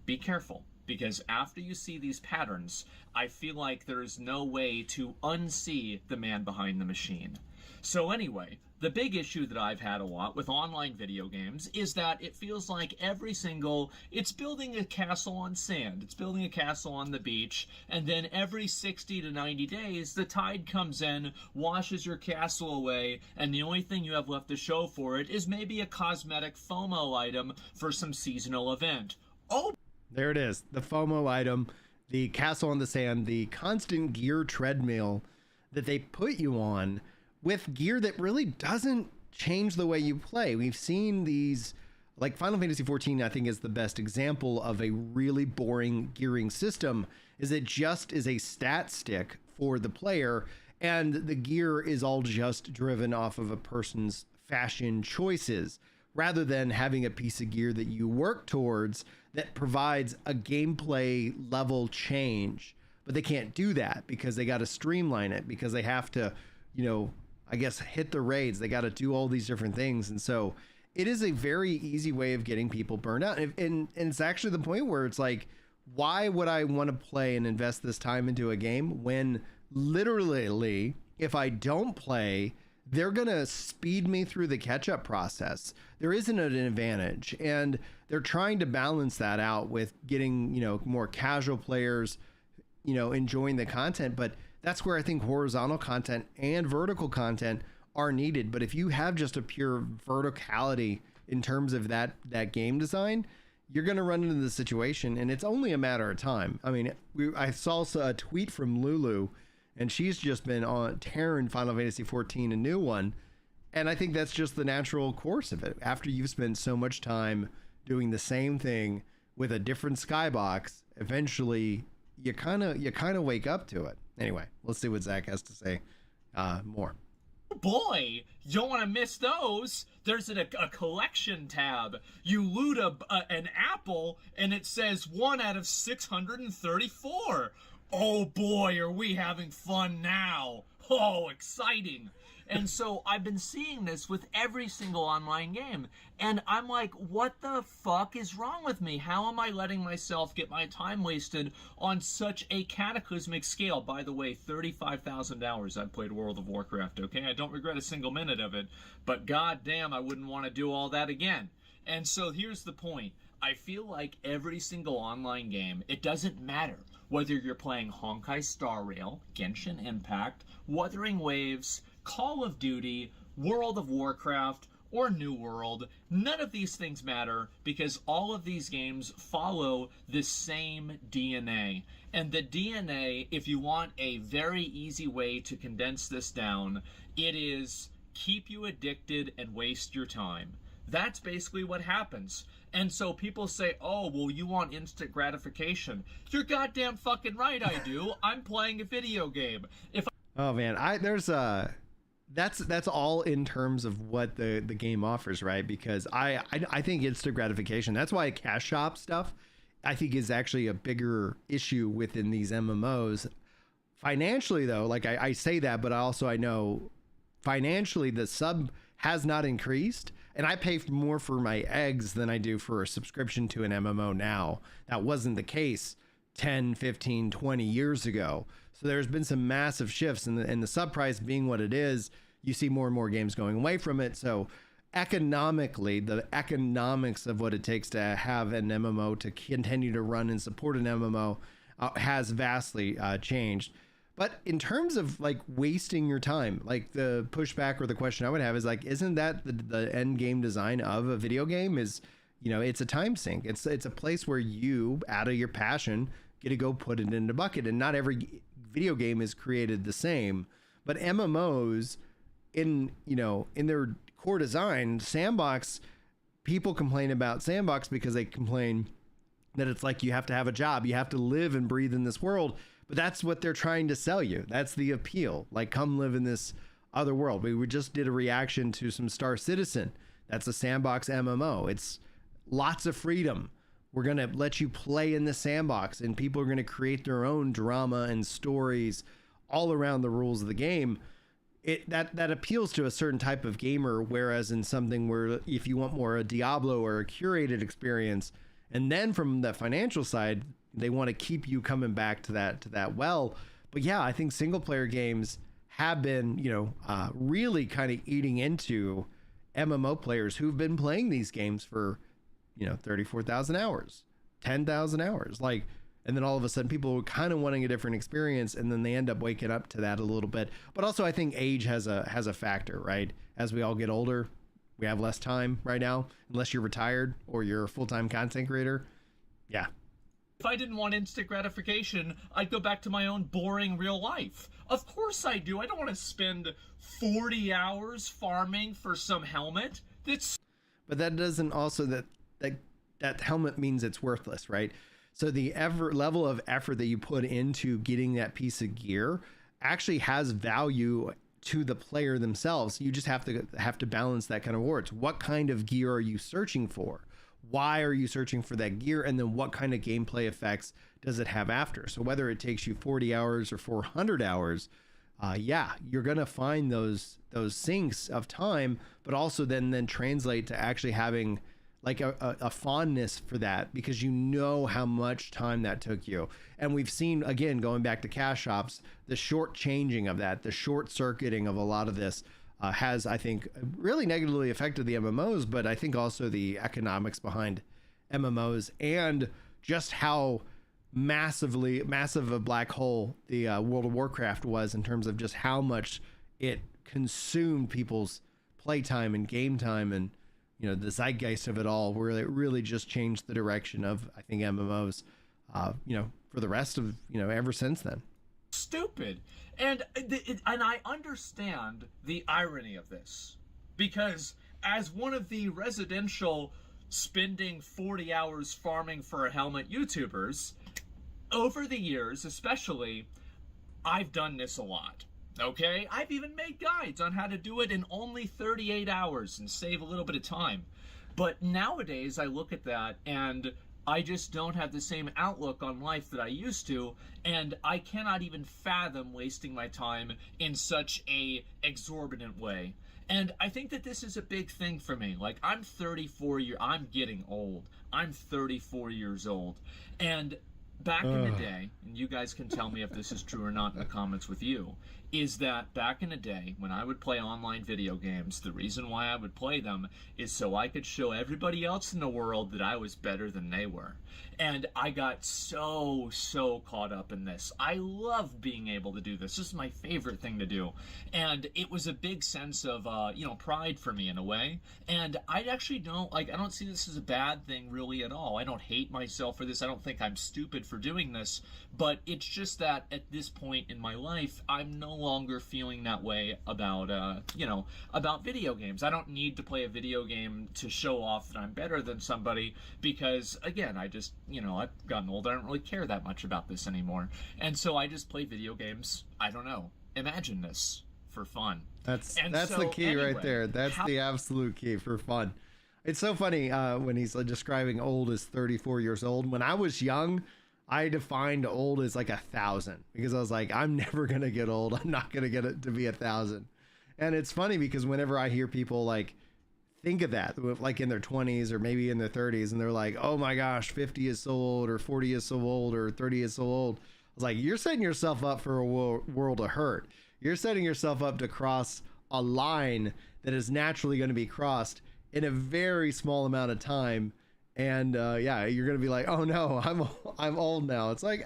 be careful. Because after you see these patterns, I feel like there is no way to unsee the man behind the machine. So anyway, the big issue that I've had a lot with online video games is that it feels like it's building a castle on sand, it's building a castle on the beach, and then every 60 to 90 days, the tide comes in, washes your castle away, and the only thing you have left to show for it is maybe a cosmetic FOMO item for some seasonal event. Oh! There it is, the FOMO item, the castle on the sand, the constant gear treadmill that they put you on with gear that really doesn't change the way you play. We've seen these, like Final Fantasy XIV, I think is the best example of a really boring gearing system, is it just is a stat stick for the player, and the gear is all just driven off of a person's fashion choices, rather than having a piece of gear that you work towards that provides a gameplay level change. But they can't do that because they got to streamline it, because they have to, you know, I guess hit the raids. They got to do all these different things. And so it is a very easy way of getting people burned out. And it's actually the point where it's like, why would I want to play and invest this time into a game when literally, if I don't play, they're going to speed me through the catch-up process. There isn't an advantage. And they're trying to balance that out with getting, you know, more casual players, you know, enjoying the content. But that's where I think horizontal content and vertical content are needed. But if you have just a pure verticality in terms of that game design, you're going to run into the situation, and it's only a matter of time. I mean, I saw a tweet from Lulu, and she's just been on tearing Final Fantasy XIV, a new one. And I think that's just the natural course of it. After you've spent so much time doing the same thing with a different skybox, eventually you kind of wake up to it. Anyway, let's see what Zach has to say more. Boy, you don't want to miss those. There's a collection tab. You loot an apple, and it says 1 out of 634. Oh boy, are we having fun now. Oh, exciting. And so I've been seeing this with every single online game. And I'm like, what the fuck is wrong with me? How am I letting myself get my time wasted on such a cataclysmic scale? By the way, 35,000 hours I've played World of Warcraft, okay? I don't regret a single minute of it. But goddamn, I wouldn't want to do all that again. And so here's the point. I feel like every single online game, it doesn't matter whether you're playing Honkai Star Rail, Genshin Impact, Wuthering Waves, Call of Duty, World of Warcraft, or New World. None of these things matter because all of these games follow the same DNA. And the DNA, if you want a very easy way to condense this down, it is keep you addicted and waste your time. That's basically what happens. And so people say, oh, well, you want instant gratification. You're goddamn fucking right, I do. I'm playing a video game. Oh man, that's all in terms of what the game offers, right? Because I think instant gratification, that's why cash shop stuff I think is actually a bigger issue within these MMOs. Financially though, like I say that, but I know financially the sub has not increased, and I pay more for my eggs than I do for a subscription to an MMO now. That wasn't the case 10, 15, 20 years ago. So there's been some massive shifts, and the sub price being what it is, you see more and more games going away from it. So economically, the economics of what it takes to have an MMO to continue to run and support an MMO has vastly changed. But in terms of like wasting your time, like the pushback or the question I would have is like, isn't that the end game design of a video game? Is, you know, it's a time sink. It's a place where you, out of your passion, get to go put it in the bucket. And not every video game is created the same, but MMOs in their core design, Sandbox, people complain about Sandbox because they complain that it's like you have to have a job, you have to live and breathe in this world, but that's what they're trying to sell you. That's the appeal. Like, come live in this other world. We just did a reaction to some Star Citizen. That's a Sandbox MMO. It's lots of freedom. We're going to let you play in the sandbox, and people are going to create their own drama and stories all around the rules of the game. That appeals to a certain type of gamer, whereas in something where if you want more a Diablo or a curated experience, and then from the financial side, they want to keep you coming back to that well. But yeah, I think single player games have been, really kind of eating into MMO players who've been playing these games for 34,000 hours, 10,000 hours, and then all of a sudden people are kind of wanting a different experience, and then they end up waking up to that a little bit. But also I think age has a factor, right? As we all get older, we have less time right now, unless you're retired or you're a full-time content creator. Yeah. If I didn't want instant gratification, I'd go back to my own boring real life. Of course I do. I don't want to spend 40 hours farming for some helmet. But that doesn't also that helmet means it's worthless, right? So the level of effort that you put into getting that piece of gear actually has value to the player themselves. You just have to balance that kind of rewards. What kind of gear are you searching for? Why are you searching for that gear? And then what kind of gameplay effects does it have after? So whether it takes you 40 hours or 400 hours, you're going to find those sinks of time, but also then translate to actually having like a fondness for that, because you know how much time that took you. And we've seen, again, going back to cash shops, the short changing of that, the short circuiting of a lot of this has, I think, really negatively affected the MMOs, but I think also the economics behind MMOs and just how massive a black hole the World of Warcraft was in terms of just how much it consumed people's playtime and game time, and the zeitgeist of it all, where it really just changed the direction of, I think, MMOs, for the rest of, ever since then. Stupid. And I understand the irony of this, because as one of the residential spending 40 hours farming for a helmet YouTubers, over the years especially, I've done this a lot. Okay, I've even made guides on how to do it in only 38 hours and save a little bit of time. But nowadays I look at that and I just don't have the same outlook on life that I used to, and I cannot even fathom wasting my time in such a exorbitant way. And I think that this is a big thing for me. Like, I'm getting old. I'm 34 years old. And back in the day, and you guys can tell me if this is true or not in the comments with you, is that back in the day when I would play online video games, the reason why I would play them is so I could show everybody else in the world that I was better than they were. And I got so caught up in this. I love being able to do this. This is my favorite thing to do. And it was a big sense of, pride for me in a way. And I actually I don't see this as a bad thing really at all. I don't hate myself for this. I don't think I'm stupid for doing this. But it's just that at this point in my life, I'm no longer feeling that way about, about video games. I don't need to play a video game to show off that I'm better than somebody, because, again, I just, I've gotten old. I don't really care that much about this anymore. And so I just play video games, imagine this, for fun. That's the key right there. That's the absolute key, for fun. It's so funny when he's describing old as 34 years old. When I was young, I defined old as like 1,000, because I was like, I'm never going to get old. I'm not going to get it to be 1,000. And it's funny because whenever I hear people think of that, like in their 20s or maybe in their 30s, and they're like, oh my gosh, 50 is so old, or 40 is so old, or 30 is so old. I was like, you're setting yourself up for a world of hurt. You're setting yourself up to cross a line that is naturally going to be crossed in a very small amount of time. And you're going to be like, oh no, I'm old now. It's like,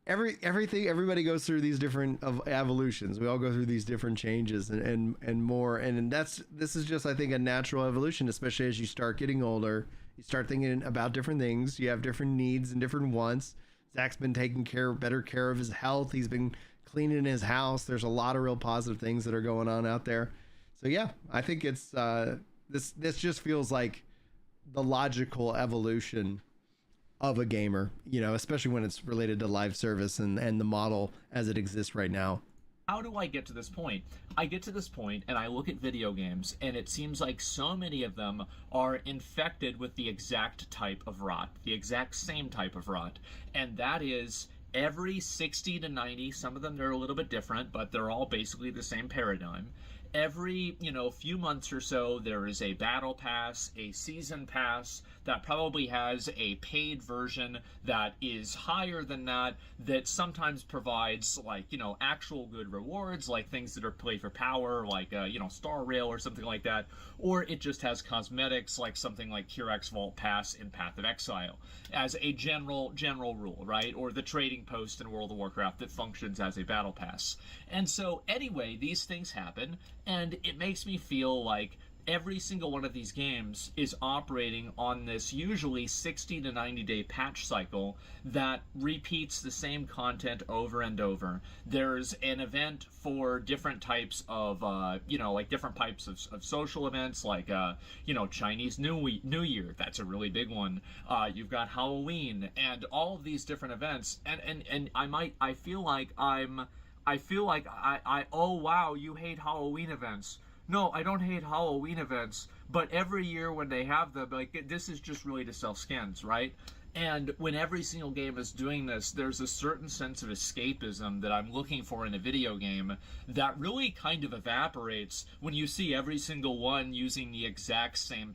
everybody goes through these different evolutions. We all go through these different changes and more. And this is just, I think, a natural evolution, especially as you start getting older. You start thinking about different things. You have different needs and different wants. Zach's been taking better care of his health. He's been cleaning his house. There's a lot of real positive things that are going on out there. So yeah, I think it's this just feels like the logical evolution of a gamer, you know, especially when it's related to live service and the model as it exists right now. How do I get to this point? I get to this point and I look at video games, and it seems like so many of them are infected with the exact type of rot, the exact same type of rot, and that is every 60 to 90, some of them they're a little bit different, but they're all basically the same paradigm. Every, few months or so, there is a battle pass, a season pass that probably has a paid version that is higher than that sometimes provides, actual good rewards, like things that are play for power, like, Star Rail or something like that. Or it just has cosmetics, like something like Kirax Vault Pass in Path of Exile, as a general rule, right? Or the trading post in World of Warcraft that functions as a battle pass. And so, anyway, these things happen, and it makes me feel like every single one of these games is operating on this usually 60 to 90 day patch cycle that repeats the same content over and over. There's an event for different types of, different types of social events, like, Chinese New Year. That's a really big one. You've got Halloween and all of these different events. And I feel like oh wow, you hate Halloween events. No, I don't hate Halloween events, but every year when they have them, this is just really to sell skins, right? And when every single game is doing this, there's a certain sense of escapism that I'm looking for in a video game that really kind of evaporates when you see every single one using the exact same,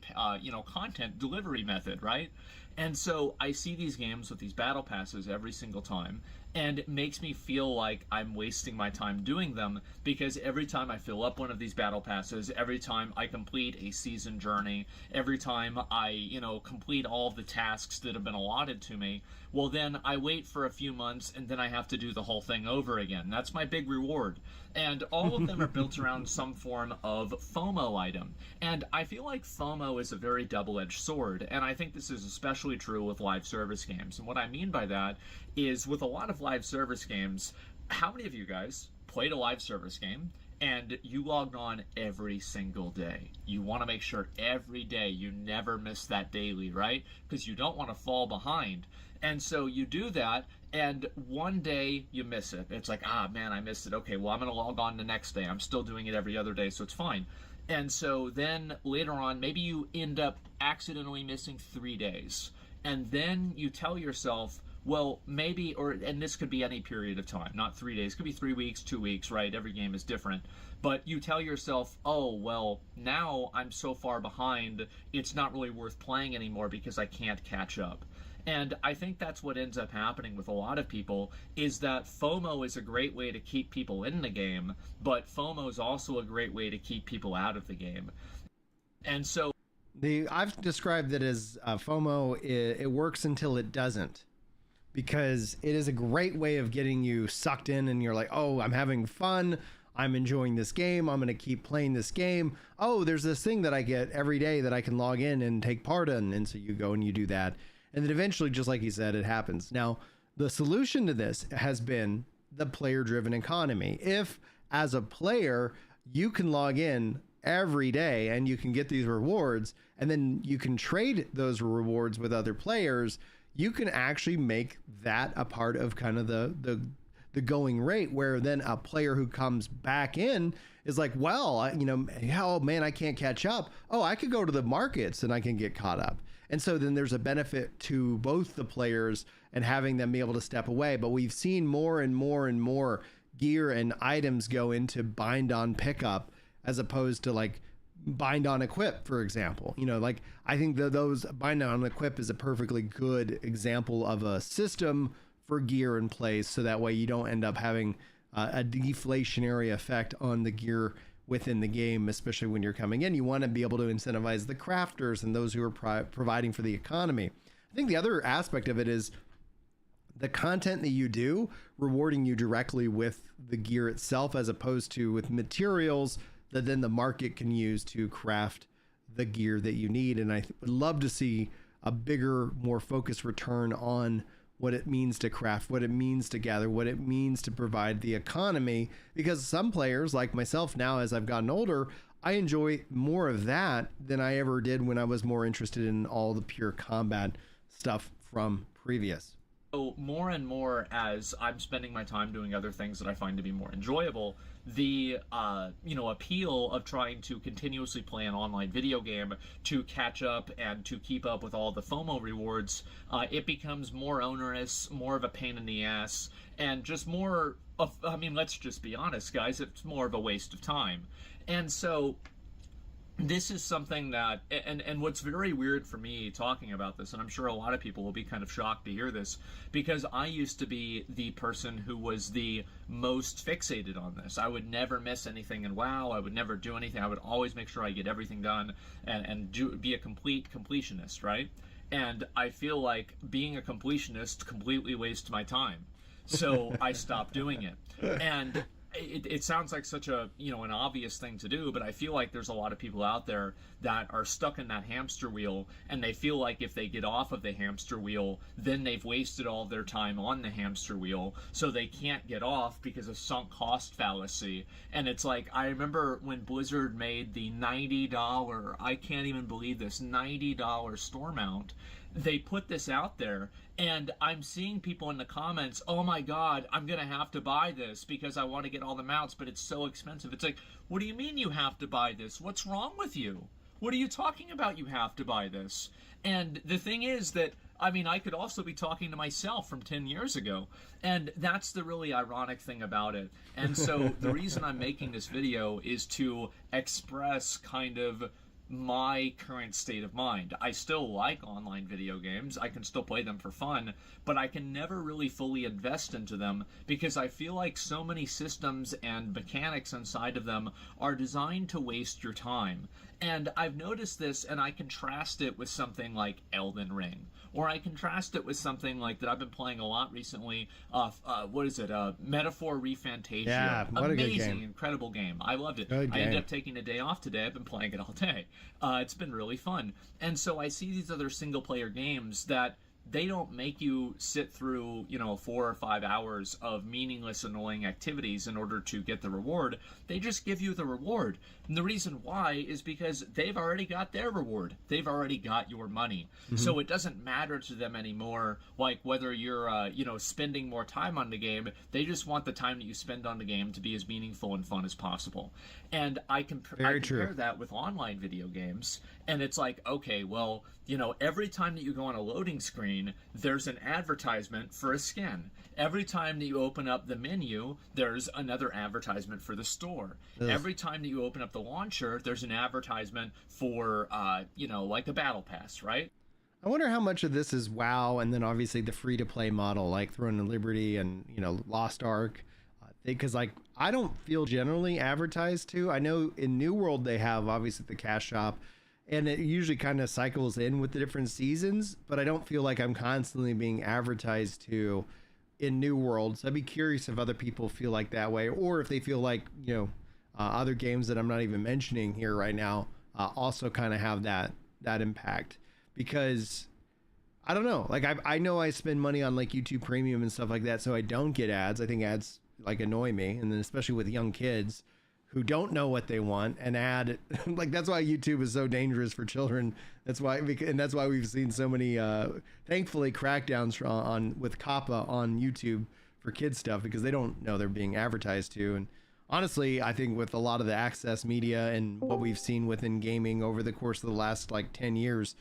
content delivery method, right? And so I see these games with these battle passes every single time, and it makes me feel like I'm wasting my time doing them, because every time I fill up one of these battle passes, every time I complete a season journey, every time I, complete all of the tasks that have been allotted to me, well then I wait for a few months and then I have to do the whole thing over again. That's my big reward. And all of them are built around some form of FOMO item. And I feel like FOMO is a very double-edged sword, and I think this is especially true with live service games. And what I mean by that is, with a lot of live service games, how many of you guys played a live service game and you logged on every single day? You want to make sure every day you never miss that daily, right? Because you don't want to fall behind. And so you do that, and one day you miss it. It's like, man, I missed it. Okay, well, I'm going to log on the next day. I'm still doing it every other day, so it's fine. And so then later on, maybe you end up accidentally missing 3 days. And then you tell yourself, well, maybe, and this could be any period of time, not 3 days. It could be 3 weeks, 2 weeks, right? Every game is different. But you tell yourself, oh, well, now I'm so far behind, it's not really worth playing anymore because I can't catch up. And I think that's what ends up happening with a lot of people, is that FOMO is a great way to keep people in the game, but FOMO is also a great way to keep people out of the game. And so I've described it as FOMO. It works until it doesn't, because it is a great way of getting you sucked in, and you're like, oh, I'm having fun. I'm enjoying this game. I'm going to keep playing this game. Oh, there's this thing that I get every day that I can log in and take part in. And so you go and you do that. And then eventually, just like he said, it happens. Now, the solution to this has been the player-driven economy. If, as a player, you can log in every day and you can get these rewards, and then you can trade those rewards with other players, you can actually make that a part of kind of the going rate, where then a player who comes back in is like, well, oh man, I can't catch up. Oh, I could go to the markets and I can get caught up. And so then there's a benefit to both the players and having them be able to step away. But we've seen more and more and more gear and items go into bind on pickup, as opposed to like bind on equip, for example. I think those bind on equip is a perfectly good example of a system for gear in place, so that way you don't end up having a deflationary effect on the gear within the game, especially when you're coming in. You want to be able to incentivize the crafters and those who are providing for the economy. I think the other aspect of it is the content that you do rewarding you directly with the gear itself, as opposed to with materials that then the market can use to craft the gear that you need. And I would love to see a bigger, more focused return on what it means to craft, what it means to gather, what it means to provide the economy, because some players like myself now, as I've gotten older, I enjoy more of that than I ever did when I was more interested in all the pure combat stuff from previous. So more and more, as I'm spending my time doing other things that I find to be more enjoyable, the appeal of trying to continuously play an online video game to catch up and to keep up with all the FOMO rewards, it becomes more onerous, more of a pain in the ass, and just more of, I mean, let's just be honest, guys, it's more of a waste of time. And so this is something that, and what's very weird for me talking about this, and I'm sure a lot of people will be kind of shocked to hear this, because I used to be the person who was the most fixated on this. I would never miss anything in WoW. I would never do anything. I would always make sure I get everything done and be a complete completionist, right? And I feel like being a completionist completely wastes my time. So I stopped doing it. And it sounds like such a, an obvious thing to do, but I feel like there's a lot of people out there that are stuck in that hamster wheel, and they feel like if they get off of the hamster wheel, then they've wasted all their time on the hamster wheel, so they can't get off because of sunk cost fallacy. And it's like, I remember when Blizzard made the $90, I can't even believe this, $90 store mount. They put this out there, and I'm seeing people in the comments, oh my god, I'm gonna have to buy this because I want to get all the mounts, but it's so expensive. It's like, what do you mean you have to buy this? What's wrong with you? What are you talking about, you have to buy this? And the thing is that, I mean, I could also be talking to myself from 10 years ago, and that's the really ironic thing about it. And so the reason I'm making this video is to express kind of my current state of mind. I still like online video games. I can still play them for fun, but I can never really fully invest into them because I feel like so many systems and mechanics inside of them are designed to waste your time. And I've noticed this, and I contrast it with something like Elden Ring, or I contrast it with something like that I've been playing a lot recently. Metaphor Refantasia. Yeah, what a good amazing, game. incredible game. I loved it. Good I ended game. up taking a day off today. I've been playing it all day. It's been really fun. And so I see these other single-player games that they don't make you sit through, 4 or 5 hours of meaningless, annoying activities in order to get the reward. They just give you the reward. And the reason why is because they've already got their reward. They've already got your money. So it doesn't matter to them anymore, like whether you're, spending more time on the game. They just want the time that you spend on the game to be as meaningful and fun as possible. And I compare that with online video games, and it's like, okay, well, every time that you go on a loading screen, there's an advertisement for a skin. Every time that you open up the menu, there's another advertisement for the store. Ugh. Every time that you open up the launcher, there's an advertisement for, like the Battle Pass, right? I wonder how much of this is WoW, and then obviously the free-to-play model, like Throne of Liberty and, Lost Ark. Because, I don't feel generally advertised to. I know in New World they have, obviously, the cash shop, and it usually kind of cycles in with the different seasons, but I don't feel like I'm constantly being advertised to in New World. So I'd be curious if other people feel like that way, or if they feel like, other games that I'm not even mentioning here right now also kind of have that impact. Because I don't know, I know I spend money on YouTube Premium and stuff like that, so I don't get ads. I think ads annoy me, and then especially with young kids who don't know what they want, and that's why YouTube is so dangerous for children. That's why we've seen so many thankfully crackdowns with COPPA on YouTube for kids stuff, because they don't know they're being advertised to. And honestly, I think with a lot of the access media and what we've seen within gaming over the course of the last 10 years,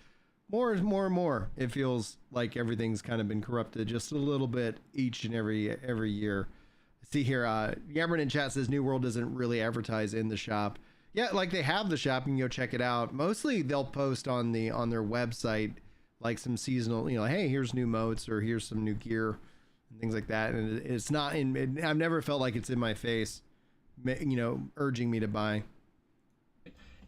more and more, it feels like everything's kind of been corrupted just a little bit each and every year. See here, Yammerin in chat says New World doesn't really advertise in the shop. Yeah, they have the shop, you can go check it out. Mostly they'll post on their website some seasonal, hey, here's new motes, or here's some new gear and things like that. And it's not I've never felt like it's in my face, urging me to buy.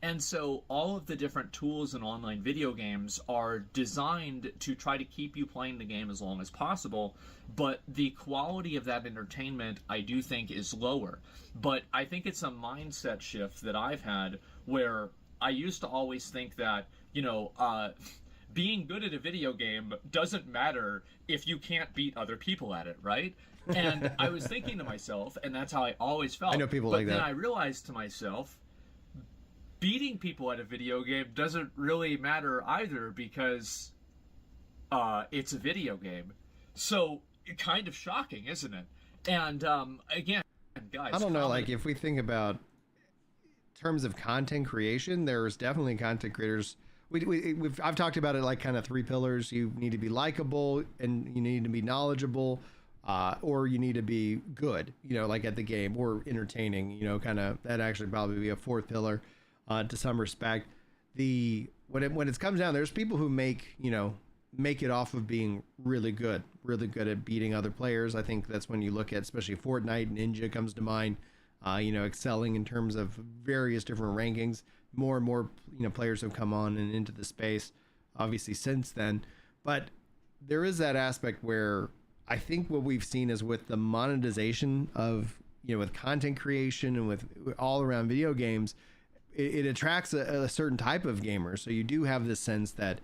And so all of the different tools in online video games are designed to try to keep you playing the game as long as possible, but the quality of that entertainment I do think is lower. But I think it's a mindset shift that I've had where I used to always think that, being good at a video game doesn't matter if you can't beat other people at it, right? And I was thinking to myself, and that's how I always felt. I know people but like then that. I realized to myself, beating people at a video game doesn't really matter either because it's a video game. So kind of shocking, isn't it? And again, guys, I don't know, like if we think about terms of content creation, there's definitely content creators. I've talked about it like kind of three pillars. You need to be likable, and you need to be knowledgeable, or you need to be good, like at the game, or entertaining, kind of that actually probably be a fourth pillar to some respect. When it comes down, there's people who make it off of being really good at beating other players. I think that's when you look at, especially Fortnite, Ninja comes to mind, excelling in terms of various different rankings. More and more, players have come on and into the space, obviously, since then. But there is that aspect where I think what we've seen is with the monetization of, with content creation and with all around video games, it attracts a certain type of gamer. So you do have this sense that,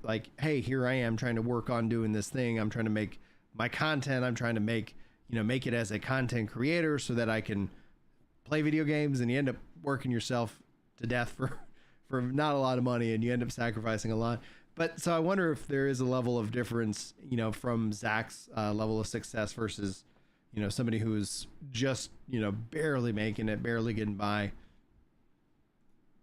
like, hey, here I am trying to work on doing this thing. I'm trying to make my content. I'm trying to make it as a content creator so that I can play video games, and you end up working yourself to death for not a lot of money, and you end up sacrificing a lot. But so I wonder if there is a level of difference, from Zach's level of success versus, somebody who's just, barely making it, barely getting by.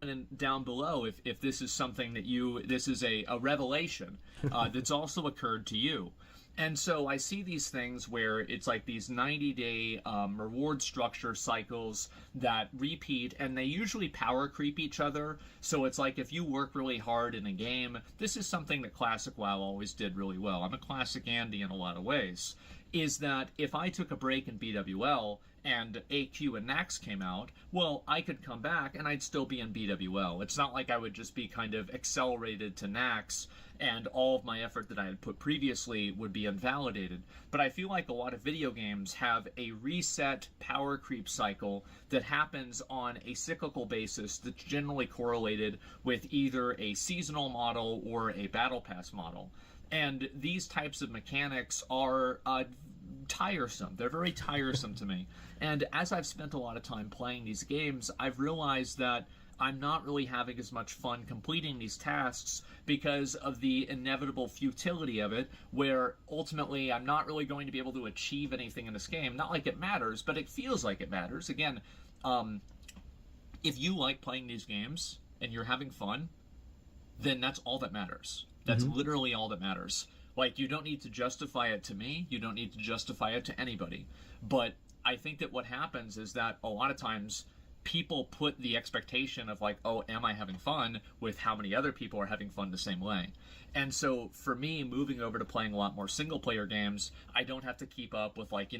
And down below, if this is something that this is a revelation that's also occurred to you. And so I see these things where it's like these 90-day reward structure cycles that repeat, and they usually power creep each other. So it's like if you work really hard in a game, this is something that Classic WoW always did really well. I'm a Classic Andy in a lot of ways. Is that if I took a break in BWL and AQ and Nax came out, well, I could come back and I'd still be in BWL. It's not like I would just be kind of accelerated to Nax and all of my effort that I had put previously would be invalidated. But I feel like a lot of video games have a reset power creep cycle that happens on a cyclical basis that's generally correlated with either a seasonal model or a battle pass model. And these types of mechanics are tiresome. They're very tiresome to me. And as I've spent a lot of time playing these games, I've realized that I'm not really having as much fun completing these tasks because of the inevitable futility of it, where ultimately I'm not really going to be able to achieve anything in this game. Not like it matters, but it feels like it matters. Again, if you like playing these games and you're having fun, then that's all that matters. That's literally all that matters. Like, you don't need to justify it to me. You don't need to justify it to anybody. But I think that what happens is that a lot of times people put the expectation of like, oh, am I having fun, with how many other people are having fun the same way. And so for me, moving over to playing a lot more single player games, I don't have to keep up with like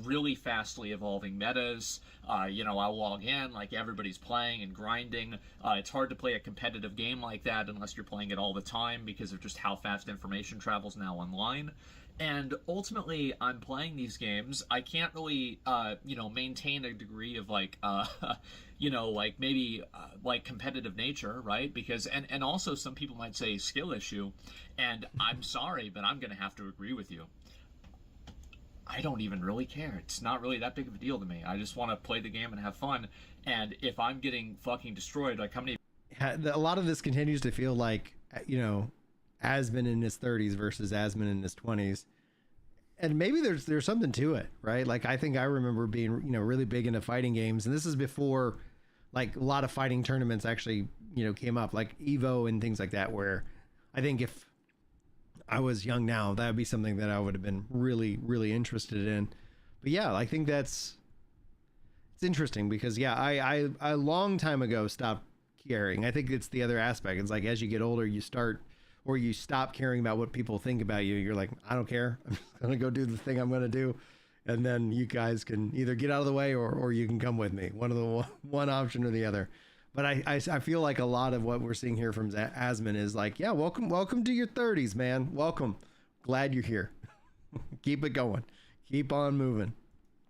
really fastly evolving metas. I'll log in, like everybody's playing and grinding. It's hard to play a competitive game like that unless you're playing it all the time because of just how fast information travels now online. And ultimately, I'm playing these games. I can't really, maintain a degree of like, like competitive nature, right? Because, and also some people might say skill issue, and I'm sorry, but I'm going to have to agree with you. I don't even really care. It's not really that big of a deal to me. I just want to play the game and have fun. And if I'm getting fucking destroyed, like how many... A lot of this continues to feel like, Asmon in his 30s versus Asmon in his 20s. And maybe there's something to it, right? Like, I think I remember being, really big into fighting games. And this is before, like, a lot of fighting tournaments actually, came up, like Evo and things like that, where I think if I was young now, that would be something that I would have been really, really interested in. But yeah, I think it's interesting because, yeah, I a long time ago stopped caring. I think it's the other aspect. It's like, as you get older, you stop caring about what people think about you. You're like, I don't care. I'm just going to go do the thing I'm going to do. And then you guys can either get out of the way or you can come with me. One option or the other. But I feel like a lot of what we're seeing here from Asmon is like, yeah, welcome to your 30s, man. Welcome. Glad you're here. Keep it going. Keep on moving.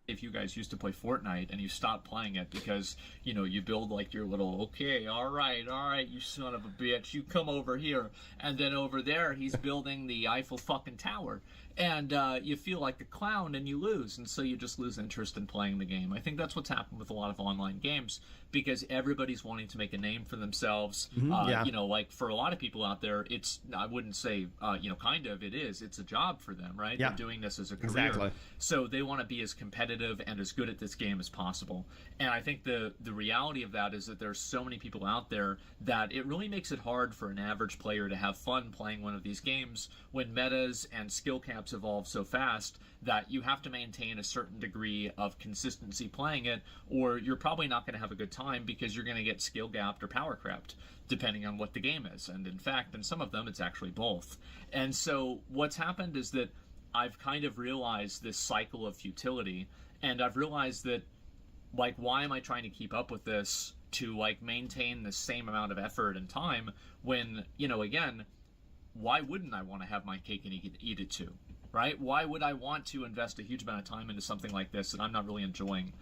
If you guys used to play Fortnite and you stopped playing it because, you know, you build like your little, okay, all right, you son of a bitch, you come over here. And then over there, he's building the Eiffel fucking Tower. And you feel like a clown and you lose. And so you just lose interest in playing the game. I think that's what's happened with a lot of online games because everybody's wanting to make a name for themselves. You know, like for a lot of people out there, it's, I wouldn't say, you know, kind of, it is. It's a job for them, right? Yeah. They're doing this as a career. Exactly. So they want to be as competitive and as good at this game as possible. And I think the reality of that is that there's so many people out there that it really makes it hard for an average player to have fun playing one of these games when metas and skill caps evolve so fast that you have to maintain a certain degree of consistency playing it, or you're probably not going to have a good time because you're going to get skill gapped or power crept, depending on what the game is. And in fact, in some of them, it's actually both. And so what's happened is that I've kind of realized this cycle of futility, and I've realized that, like, why am I trying to keep up with this to, like, maintain the same amount of effort and time when, you know, again, why wouldn't I want to have my cake and eat it too, right? Why would I want to invest a huge amount of time into something like this that I'm not really enjoying?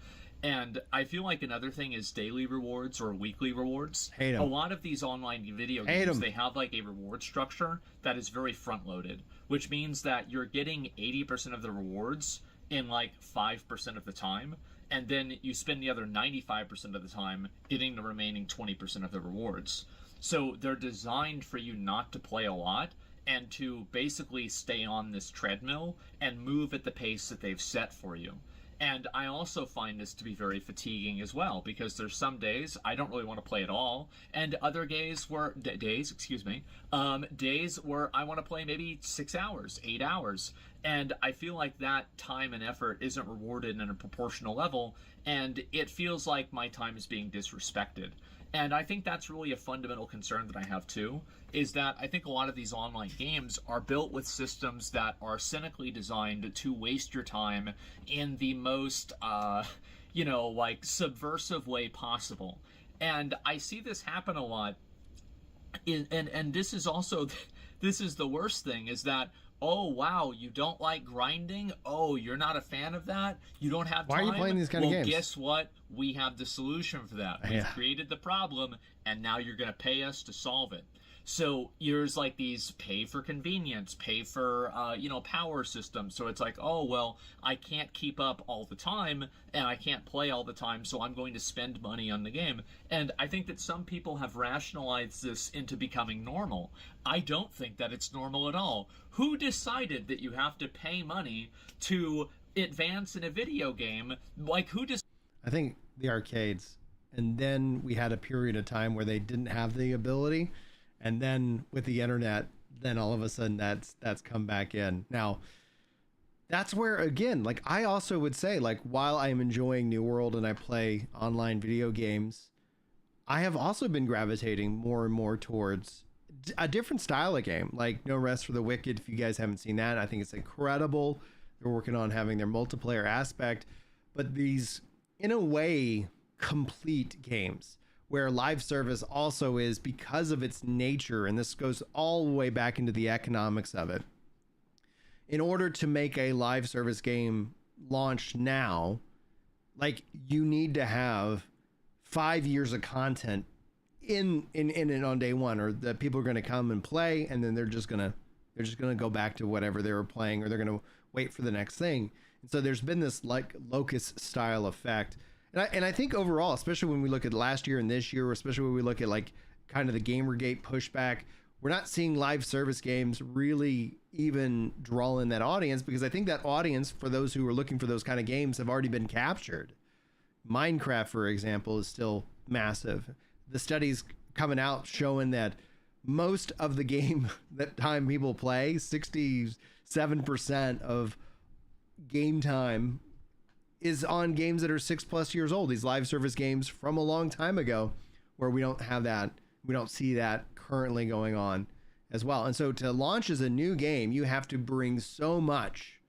And I feel like another thing is daily rewards or weekly rewards. Hate 'em. A lot of these online video games, they have like a reward structure that is very front-loaded, which means that you're getting 80% of the rewards in like 5% of the time, and then you spend the other 95% of the time getting the remaining 20% of the rewards. So they're designed for you not to play a lot and to basically stay on this treadmill and move at the pace that they've set for you. And I also find this to be very fatiguing as well, because there's some days I don't really want to play at all, and other days where days where I want to play maybe 6 hours, 8 hours, and I feel like that time and effort isn't rewarded in a proportional level, and it feels like my time is being disrespected. And I think that's really a fundamental concern that I have too, is that I think a lot of these online games are built with systems that are cynically designed to waste your time in the most, you know, like subversive way possible. And I see this happen a lot. And this is also, this is the worst thing, is that, oh, wow, you don't like grinding? Oh, you're not a fan of that? You don't have time? Why are you playing these kind of games? Well, guess what? We have the solution for that. We've created the problem, and now you're going to pay us to solve it. So there's like these pay for convenience, pay for, you know, power systems. So it's like, oh, well, I can't keep up all the time and I can't play all the time, so I'm going to spend money on the game. And I think that some people have rationalized this into becoming normal. I don't think that it's normal at all. Who decided that you have to pay money to advance in a video game? Like, who just... I think the arcades. And then we had a period of time where they didn't have the ability. And then with the internet, then all of a sudden that's come back in. Now, that's where, again, like I also would say, like, while I'm enjoying New World and I play online video games, I have also been gravitating more and more towards a different style of game, like No Rest for the Wicked. If you guys haven't seen that, I think it's incredible. They're working on having their multiplayer aspect, but these, in a way, complete games, where live service also is, because of its nature, and this goes all the way back into the economics of it. In order to make a live service game launched now, like, you need to have 5 years of content in it on day one, or that people are going to come and play, and then they're just gonna go back to whatever they were playing, or they're going to wait for the next thing. And so there's been this like locust style effect. And I think overall, especially when we look at last year and this year, especially when we look at like kind of the Gamergate pushback, we're not seeing live service games really even draw in that audience, because I think that audience, for those who are looking for those kind of games, have already been captured. Minecraft, for example, is still massive. The studies coming out showing that most of the game that time people play, 67% of game time, is on games that are 6+ years old. These live service games from a long time ago, where we don't have that, we don't see that currently going on as well. And so to launch as a new game, you have to bring so much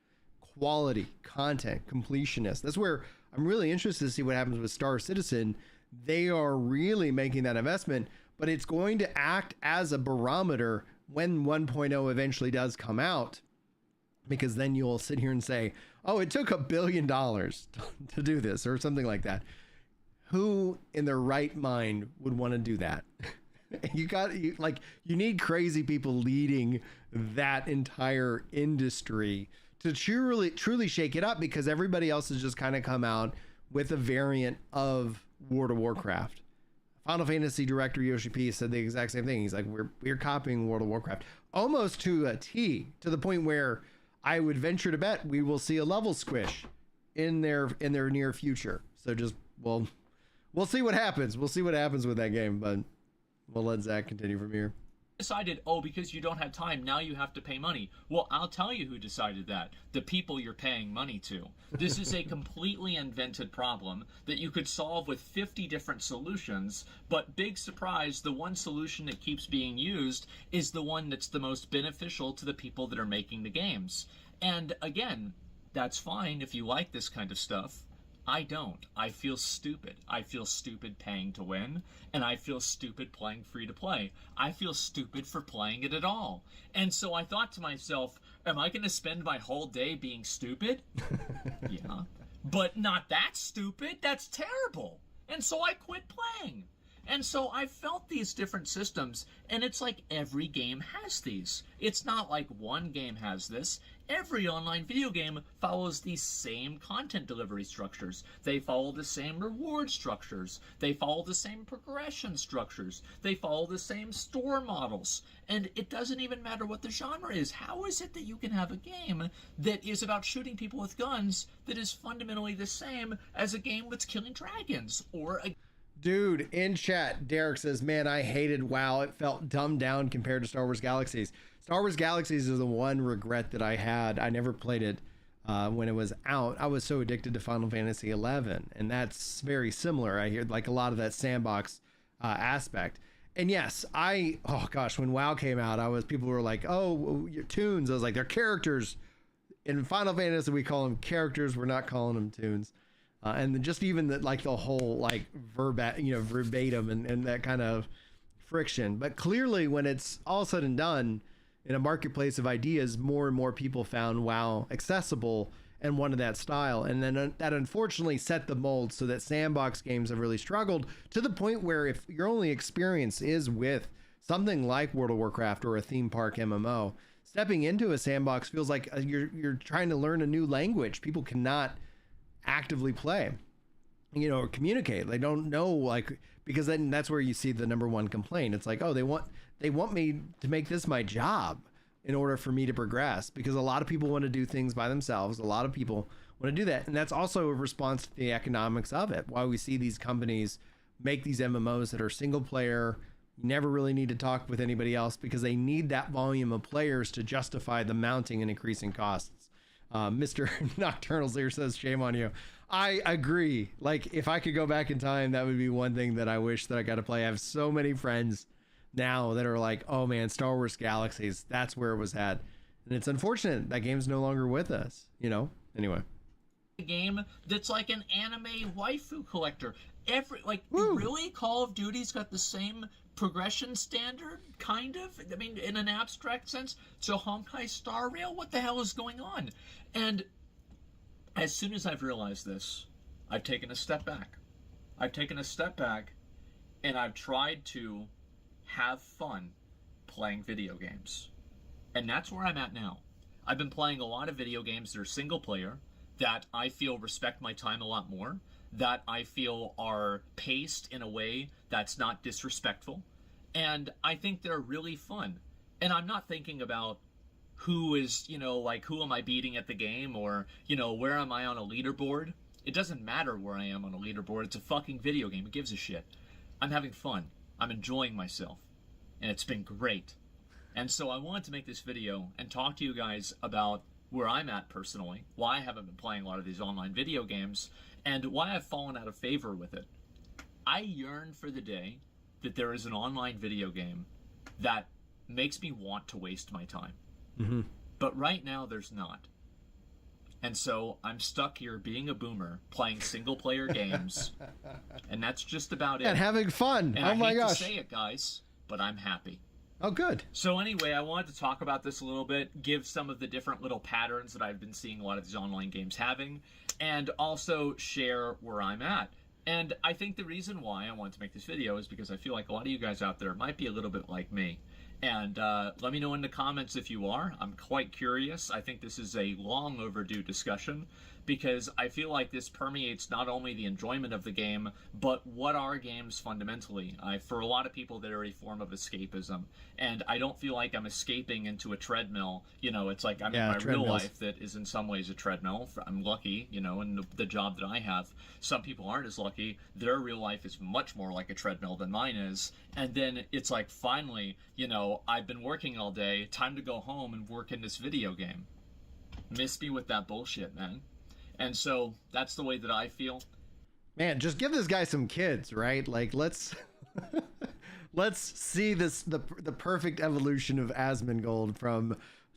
quality content, completionist. That's where I'm really interested to see what happens with Star Citizen. they are really making that investment, but it's going to act as a barometer when 1.0 eventually does come out, because then you'll sit here and say, oh, it took $1 billion to do this or something like that. Who in their right mind would want to do that? You need crazy people leading that entire industry to truly shake it up, because everybody else has just kind of come out with a variant of World of Warcraft. Final Fantasy director Yoshi P said the exact same thing. He's like, we're copying World of Warcraft almost to a T, to the point where I would venture to bet we will see a level squish in their near future. So just, we'll see what happens. We'll see what happens with that game, but we'll let Zach continue from here. Decided, oh, because you don't have time, now you have to pay money. Well, I'll tell you who decided that. The people you're paying money to. This is a completely invented problem that you could solve with 50 different solutions, but big surprise, the one solution that keeps being used is the one that's the most beneficial to the people that are making the games. And again, that's fine if you like this kind of stuff. I don't. I feel stupid. I feel stupid paying to win, and I feel stupid playing free to play. I feel stupid for playing it at all. And so I thought to myself, am I going to spend my whole day being stupid? Yeah. But not that stupid. That's terrible. And so I quit playing. And so I felt these different systems, and it's like every game has these. It's not like one game has this. Every online video game follows these same content delivery structures. They follow the same reward structures. They follow the same progression structures. They follow the same store models. And it doesn't even matter what the genre is. How is it that you can have a game that is about shooting people with guns that is fundamentally the same as a game that's killing dragons, or a Dude, in chat, Derek says, man, I hated WoW. It felt dumbed down compared to Star Wars Galaxies. Star Wars Galaxies is the one regret that I had. I never played it when it was out. I was so addicted to Final Fantasy 11, and that's very similar. I hear like a lot of that sandbox aspect. And yes, oh gosh, when WoW came out, people were like, oh, your tunes. I was like, they're characters. In Final Fantasy, we call them characters. We're not calling them tunes. And just even the whole verbatim and that kind of friction. But clearly, when it's all said and done, in a marketplace of ideas, more and more people found WoW accessible and wanted that style. And then that unfortunately set the mold so that sandbox games have really struggled, to the point where if your only experience is with something like World of Warcraft or a theme park MMO, stepping into a sandbox feels like you're trying to learn a new language. People cannot actively play, or communicate. They don't know, because then that's where you see the number one complaint. It's like, oh, they want me to make this my job in order for me to progress, because a lot of people want to do things by themselves. A lot of people want to do that, and that's also a response to the economics of it. Why we see these companies make these MMOs that are single player, you never really need to talk with anybody else, because they need that volume of players to justify the mounting and increasing costs. Mr. Nocturnals there says, shame on you. I agree. If I could go back in time, that would be one thing that I wish that I got to play. I have so many friends now that are like, oh man, Star Wars Galaxies, that's where it was at. And it's unfortunate that game's no longer with us, Anyway. A game that's like an anime waifu collector. Really? Call of Duty's got the same progression standard, kind of? I mean, in an abstract sense. So Honkai Star Rail, what the hell is going on? And as soon as I've realized this, I've taken a step back. And I've tried to have fun playing video games. And that's where I'm at now. I've been playing a lot of video games that are single player, that I feel respect my time a lot more, that I feel are paced in a way that's not disrespectful. And I think they're really fun. And I'm not thinking about who is, who am I beating at the game, or, where am I on a leaderboard? It doesn't matter where I am on a leaderboard. It's a fucking video game. Who gives a shit? I'm having fun. I'm enjoying myself. And it's been great. And so I wanted to make this video and talk to you guys about where I'm at personally, why I haven't been playing a lot of these online video games, and why I've fallen out of favor with it. I yearn for the day that there is an online video game that makes me want to waste my time. Mm-hmm. But right now, there's not. And so I'm stuck here being a boomer, playing single-player games, and that's just about it. And having fun. And Oh I my hate gosh. to say it, guys, but I'm happy. Oh, good. So anyway, I wanted to talk about this a little bit, give some of the different little patterns that I've been seeing a lot of these online games having, and also share where I'm at. And I think the reason why I wanted to make this video is because I feel like a lot of you guys out there might be a little bit like me. And let me know in the comments if you are. I'm quite curious. I think this is a long overdue discussion because I feel like this permeates not only the enjoyment of the game, but what are games fundamentally. For a lot of people, they're a form of escapism. And I don't feel like I'm escaping into a treadmill. You know, it's like I'm in my real life that is in some ways a treadmill. I'm lucky, you know, in the job that I have. Some people aren't as lucky. Their real life is much more like a treadmill than mine is. And then it's like, finally, you know, I've been working all day. Time to go home and work in this video game. Miss me with that bullshit, man. And so that's the way that I feel. Man, just give this guy some kids, right? Like, let's see the perfect evolution of Asmongold from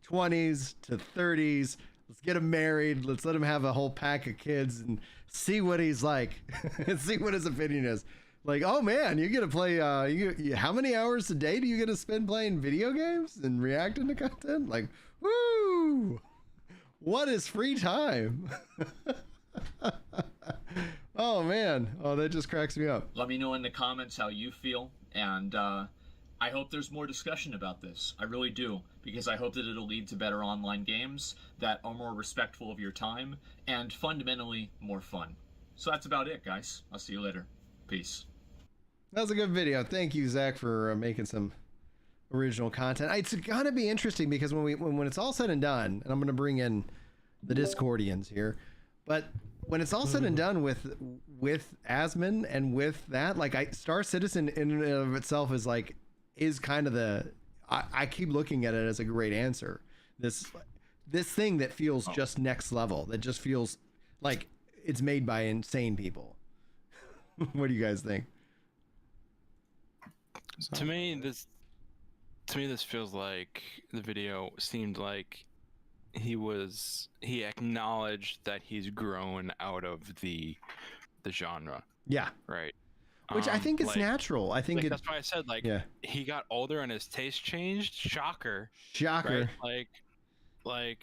20s to 30s. Let's get him married. Let's let him have a whole pack of kids and see what he's like and see what his opinion is. Like, oh man, you get to play, how many hours a day do you get to spend playing video games and reacting to content? Like, woo! What is free time? Oh man, oh, that just cracks me up. Let me know in the comments how you feel, and I hope there's more discussion about this. I really do, because I hope that it'll lead to better online games that are more respectful of your time and fundamentally more fun. So that's about it, guys. I'll see you later. Peace. That was a good video. Thank you, Zach, for making some original content. It's gonna be interesting because when it's all said and done, and I'm gonna bring in the Discordians here, but when it's all said and done with Asmon and with that, like Star Citizen in and of itself is kind of I keep looking at it as a great answer. This thing that feels just next level, that just feels like it's made by insane people. What do you guys think? To me, this feels like the video seemed like he acknowledged that he's grown out of the genre. Yeah. Right. Which I think is natural. I think that's why I said he got older and his taste changed. Shocker. Right? Like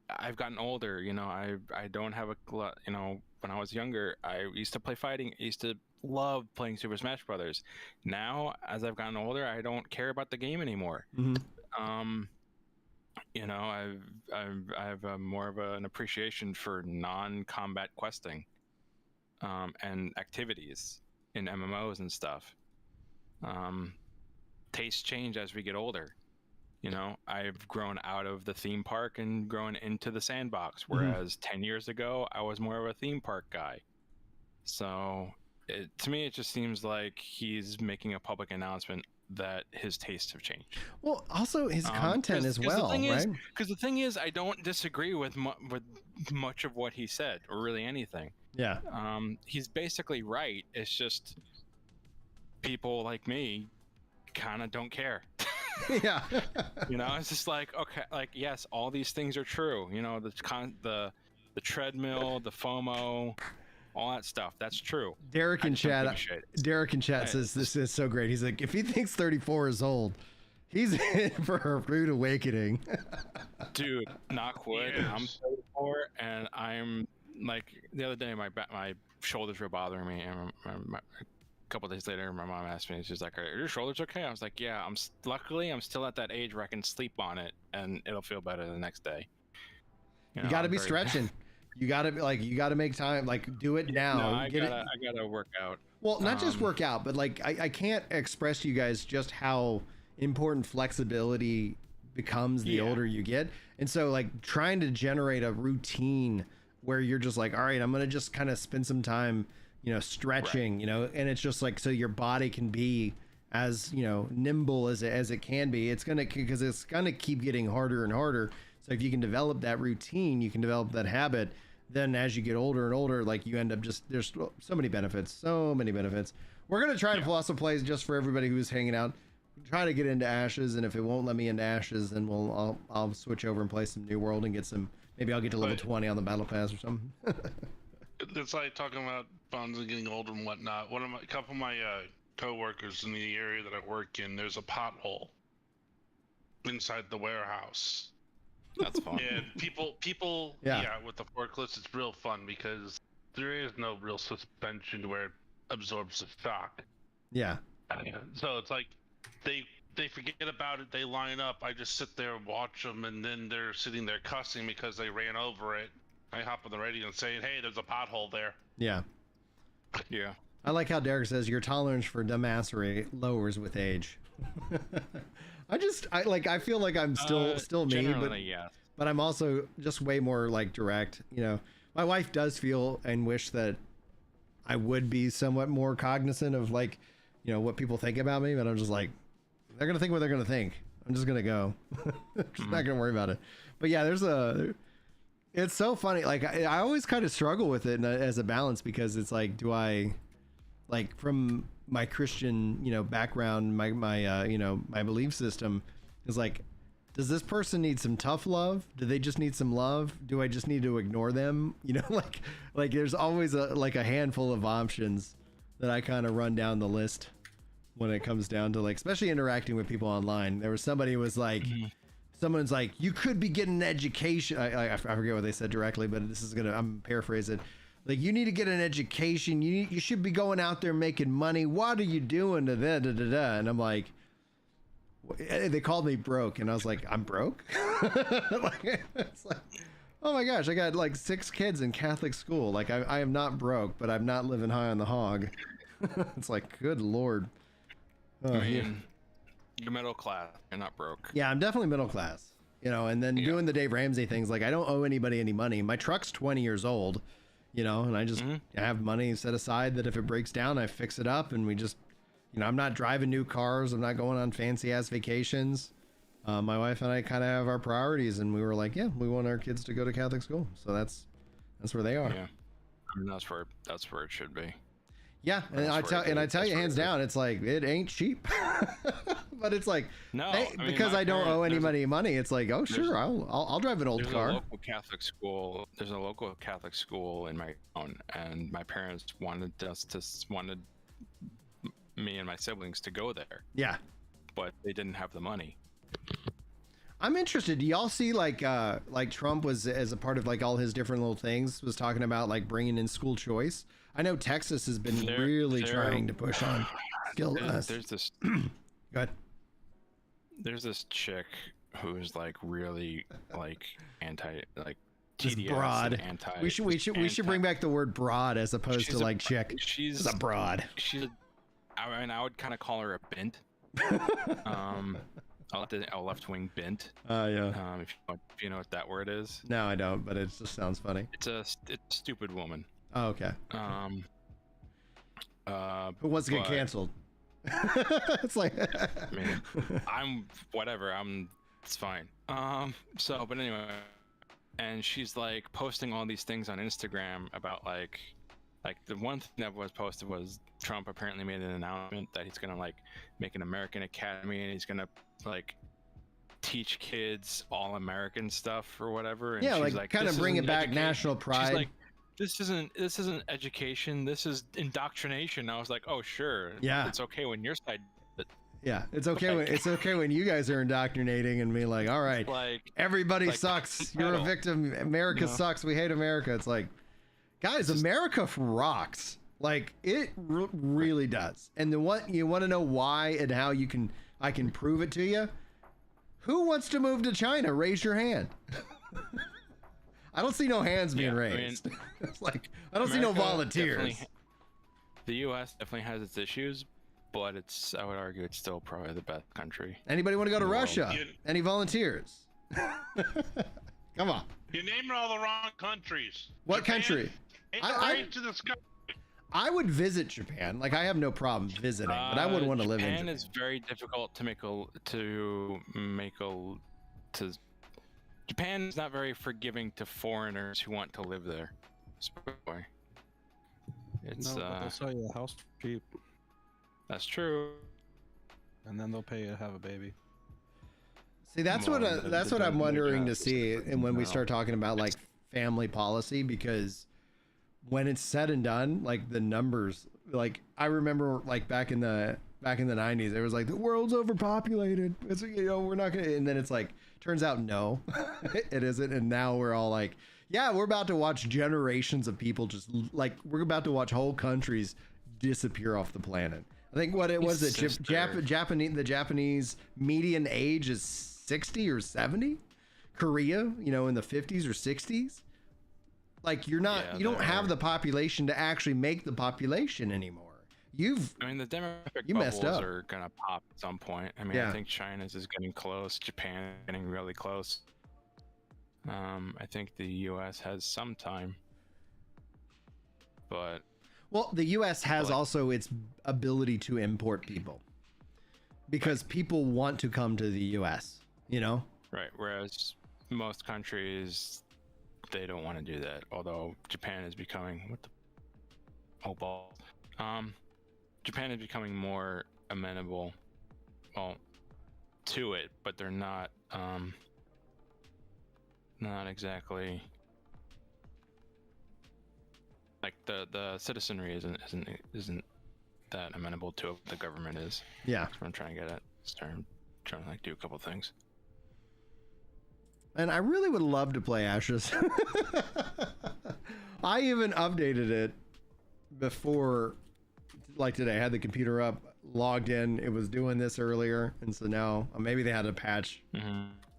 I've gotten older, you know, I don't have you know, when I was younger, I used to play fighting. I used to love playing Super Smash Brothers. Now, as I've gotten older, I don't care about the game anymore. Mm-hmm. You know, I have more of an appreciation for non-combat questing, and activities in MMOs and stuff. Tastes change as we get older. You know, I've grown out of the theme park and grown into the sandbox, whereas 10 years ago, I was more of a theme park guy. So to me, it just seems like he's making a public announcement that his tastes have changed. Well, also his content as well, right? Because the thing is, I don't disagree with much of what he said, or really anything. Yeah. He's basically right. It's just people like me kind of don't care. Yeah. You know, it's just like, okay, like, yes, all these things are true. You know, the treadmill, the FOMO, all that stuff. That's true. Derek in chat says this is so great. He's like, if he thinks 34 is old, he's in for a rude awakening. Dude, knock wood. Yes. I'm 34, and I'm like, the other day, my shoulders were bothering me, and a couple days later, my mom asked me, she's like, are your shoulders okay? I was like, yeah, luckily I'm still at that age where I can sleep on it and it'll feel better the next day. You got to be stretching. You got to make time, like, do it now. No, I gotta work out. Well, not just work out, but like, I can't express to you guys just how important flexibility becomes the older you get. And so like trying to generate a routine where you're just like, all right, I'm going to just kind of spend some time, you know, stretching, you know, and it's just like, so your body can be as, you know, nimble as it can be. It's because it's going to keep getting harder and harder. So if you can develop that routine, you can develop that habit, then as you get older and older, like you end up there's so many benefits. We're going to try to also play just for everybody who's hanging out, try to get into Ashes. And if it won't let me into Ashes, then I'll switch over and play some New World and get some Maybe I'll get to level 20 on the battle pass or something. It's like talking about bonds and getting older and whatnot. A couple of my co-workers in the area that I work in, there's a pothole inside the warehouse. That's fun. And people, with the forklifts, it's real fun because there is no real suspension where it absorbs the shock. Yeah. So it's like they forget about it. They line up. I just sit there and watch them, and then they're sitting there cussing because they ran over it. I hop on the radio and say, "Hey, there's a pothole there." Yeah. Yeah. I like how Derek says your tolerance for dumbassery lowers with age. I feel like I'm still me, but I'm also just way more like direct. You know, my wife does feel and wish that I would be somewhat more cognizant of like, you know, what people think about me, but I'm just like, they're gonna think what they're gonna think. I'm just gonna go. Just not gonna worry about it. But yeah, it's so funny. Like I always kind of struggle with it as a balance because it's like, do I, like from my Christian, you know, background, my belief system is like, does this person need some tough love? Do they just need some love? Do I just need to ignore them? You know, like there's always a handful of options that I kind of run down the list when it comes down to like, especially interacting with people online. There was somebody who was like, someone's like, you could be getting an education. I forget what they said directly, but I'm paraphrasing. Like, you need to get an education. You should be going out there making money. What are you doing? And I'm like, they called me broke, and I was like, I'm broke? It's like, oh my gosh, I got like 6 kids in Catholic school. Like, I am not broke, but I'm not living high on the hog. It's like, good Lord. I mean, you're middle class. You're not broke. Yeah, I'm definitely middle class. You know, and then doing the Dave Ramsey things, like I don't owe anybody any money. My truck's 20 years old, you know, and I just have money set aside that if it breaks down, I fix it up, and we just, you know, I'm not driving new cars. I'm not going on fancy ass vacations. My wife and I kind of have our priorities, and we were like, yeah, we want our kids to go to Catholic school. So that's where they are. Yeah. I mean, that's where it should be. Yeah, and I tell you hands down, it's like, it ain't cheap. But it's like, no, hey, because I don't owe anybody money, it's like, oh sure, I'll drive an old car. There's a local Catholic school in my town, and my parents wanted me and my siblings to go there. Yeah, but they didn't have the money. I'm interested. Do y'all see like Trump was, as a part of like all his different little things, was talking about like bringing in school choice? I know Texas has been really trying to push on skill. There's this. Go ahead. There's this chick who's like really like anti, like TDS, broad. Anti. We should bring back the word broad as opposed to like chick. She's a broad. I mean, I would kind of call her a bint. A left-wing bint. Yeah. If you know what that word is. No, I don't, but it just sounds funny. It's a stupid woman. Oh, okay. Who wants to get canceled? It's like, I mean, I'm whatever. It's fine. But anyway, and she's like posting all these things on Instagram about like the one thing that was posted was Trump apparently made an announcement that he's gonna like make an American Academy, and he's gonna like teach kids all American stuff or whatever. And yeah, like kind of bring it back, national pride. She's like, this isn't education, this is indoctrination. I was like, oh sure, yeah, it's okay when your side. Yeah, it's okay when you guys are indoctrinating and being like, all right, like everybody sucks. You're a victim. America sucks. We hate America. It's like, guys, America rocks. Like it really does. And you want to know why and how I can prove it to you. Who wants to move to China? Raise your hand. I don't see no hands being raised. I mean, it's like, I don't see no volunteers. The U.S. definitely has its issues, but I would argue it's still probably the best country. Anybody want to go to Russia? Any volunteers? Come on. You named all the wrong countries. What Japan, country? I would visit Japan. Like, I have no problem visiting, but I wouldn't want to live in Japan. Japan is very difficult Japan is not very forgiving to foreigners who want to live there. It's they'll sell you a house cheap. That's true. And then they'll pay you to have a baby. See, that's what I'm wondering to see, and when we start talking about like family policy, because when it's said and done, like the numbers, like I remember like back in the 90s, it was like the world's overpopulated. It's, you know, we're not gonna, and then it's like turns out no, it isn't, and now we're all like, yeah, we're about to watch generations of people just like we're about to watch whole countries disappear off the planet. I think what it was, the Japanese median age is 60 or 70. Korea, you know, in the 50s or 60s. Like you don't have the population to actually make the population anymore. I mean, the demographic bubbles are gonna pop at some point. I mean, I think China's is getting close, Japan getting really close. I think the U.S. has some time, but well, the U.S. has also its ability to import people because people want to come to the U.S. You know, right? Whereas most countries, they don't want to do that. Although Japan is becoming Japan is becoming more amenable, to it, but they're not exactly like the citizenry isn't that amenable to it. The government is. Yeah, that's what I'm trying to get at. Trying to like do a couple things. And I really would love to play Ashes. I even updated it before, like today. I had the computer up, logged in. It was doing this earlier, and so now maybe they had a patch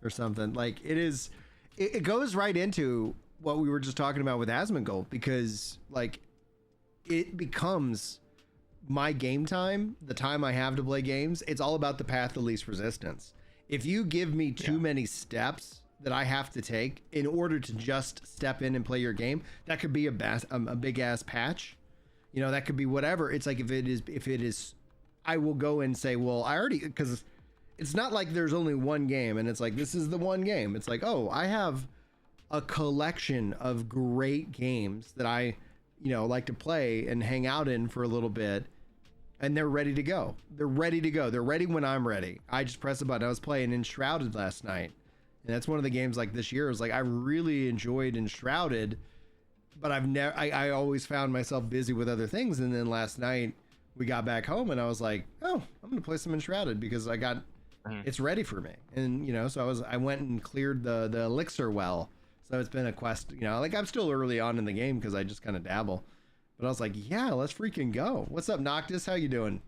or something. Like it goes right into what we were just talking about with Asmongold, because like it becomes my game time, the time I have to play games. It's all about the path of least resistance. If you give me too many steps that I have to take in order to just step in and play your game, that could be a big ass patch. You know, that could be whatever. It's like if it is, I will go and say, well, I already, because it's not like there's only one game and it's like, this is the one game. It's like, oh, I have a collection of great games that I, you know, like to play and hang out in for a little bit, and they're ready to go. They're ready to go. They're ready when I'm ready. I just press a button. I was playing Enshrouded last night, and that's one of the games like this year is like I really enjoyed Enshrouded, but I always found myself busy with other things. And then last night we got back home and I was like, oh, I'm gonna play some Enshrouded because I got it's ready for me. And you know, so I went and cleared the elixir well. So it's been a quest, you know, like I'm still early on in the game because I just kind of dabble. But I was like, yeah, let's freaking go. What's up, Noctis? How you doing?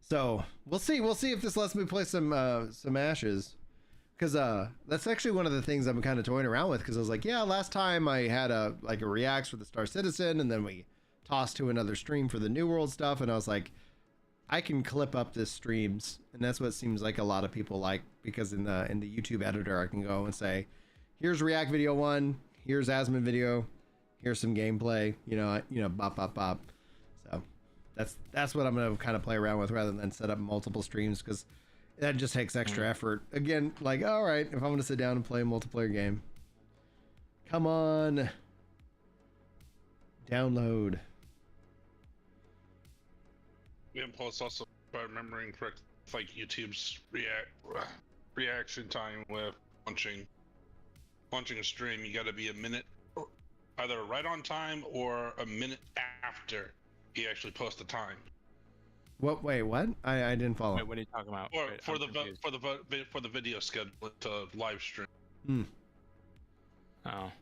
So we'll see. We'll see if this lets me play some Ashes. Because that's actually one of the things I'm kind of toying around with, because I was like, yeah, last time I had a reacts for the Star Citizen, and then we tossed to another stream for the New World stuff, and I was like, I can clip up this streams, and that's what it seems like a lot of people like, because in the YouTube editor I can go and say, here's React video 1, here's Asmon video, here's some gameplay, you know, bop bop bop. So that's what I'm gonna kind of play around with rather than set up multiple streams, because that just takes extra effort. Again, like, all right, if I'm gonna sit down and play a multiplayer game, come on, download. Yeah, plus also, if I'm remembering correctly, like YouTube's reaction time with launching a stream, you got to be a minute, either right on time or a minute after he actually posts the time. What? Wait, what? I didn't follow. Wait, what are you talking about? Or for the video schedule to live stream. Oh.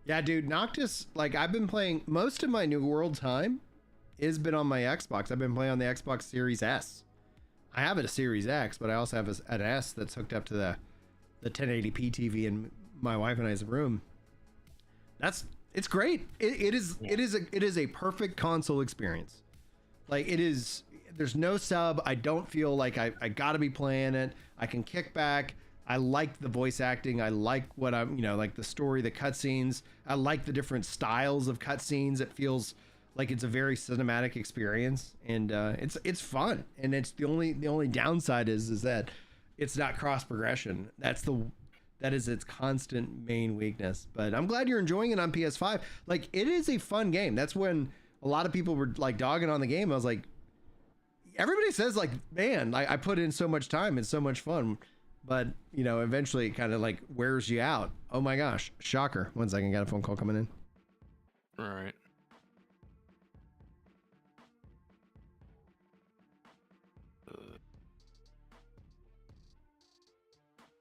Yeah, dude, Noctis. Like, I've been playing most of my New World time has been on my Xbox. I've been playing on the Xbox Series S. I have a Series X, but I also have an S that's hooked up to the 1080p TV in my wife and I's room. It's great. It is a perfect console experience. Like, it is, there's no sub. I don't feel like I gotta be playing it. I can kick back. I like the voice acting. I like what I'm, you know, like the story, the cutscenes. I like the different styles of cutscenes. It feels like it's a very cinematic experience, and it's fun. And it's the only downside is that it's not cross progression. That is its constant main weakness. But I'm glad you're enjoying it on PS5. Like, it is a fun game. That's when a lot of people were like dogging on the game. I was like, everybody says like, man, I put in so much time, it's so much fun, but you know, eventually it kind of like wears you out. Oh my gosh, shocker. 1 second, got a phone call coming in. All right.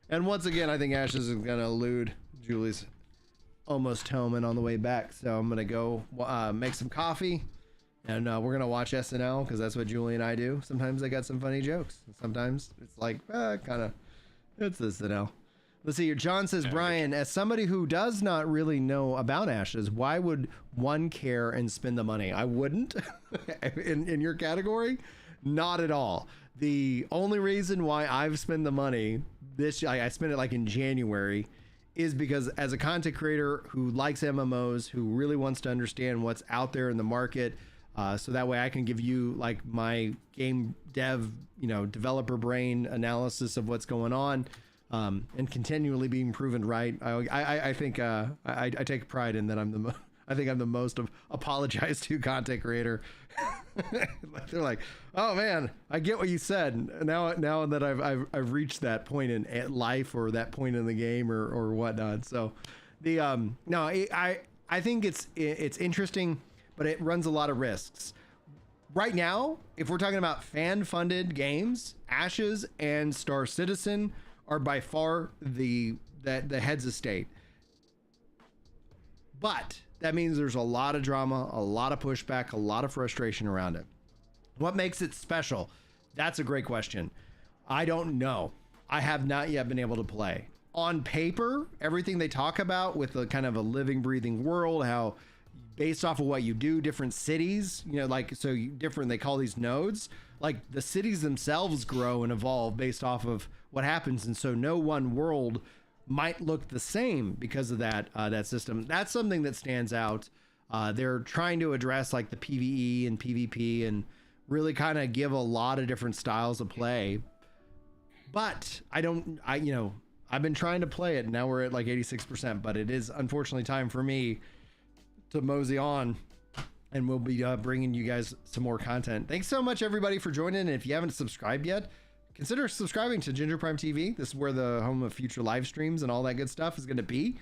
And once again, I think Ashes is gonna elude Julie's almost home and on the way back, so I'm gonna go make some coffee, and we're gonna watch SNL because that's what Julie and I do. Sometimes they got some funny jokes, and sometimes it's like kind of it's SNL. Let's see here. John says, Brian, as somebody who does not really know about Ashes, why would one care and spend the money? I wouldn't. in your category, not at all. The only reason why I've spent the money I spent it like in January, is because as a content creator who likes MMOs, who really wants to understand what's out there in the market, so that way I can give you like my game dev, developer brain analysis of what's going on, and continually being proven right. I think I take pride in that I think I'm the most apologized to content creator. They're like, oh man, I get what you said. Now that I've reached that point in life, or that point in the game, or whatnot. So the no, I think it's interesting, but it runs a lot of risks. Right now, if we're talking about fan-funded games, Ashes and Star Citizen are by far the heads of state. But that means there's a lot of drama, a lot of pushback, a lot of frustration around it. What makes it special? That's a great question. I don't know. I have not yet been able to play. On paper, everything they talk about with a kind of a living, breathing world, how based off of what you do, different cities, different, they call these nodes, like the cities themselves grow and evolve based off of what happens. And so no one world might look the same because of that system. That's something that stands out. They're trying to address like the PvE and PvP and really kind of give a lot of different styles of play. But I've been trying to play it, and now we're at like 86%, but it is unfortunately time for me to mosey on, and we'll be bringing you guys some more content. Thanks so much everybody for joining. And if you haven't subscribed yet, consider subscribing to Ginger Prime TV. This is where the home of future live streams and all that good stuff is going to be.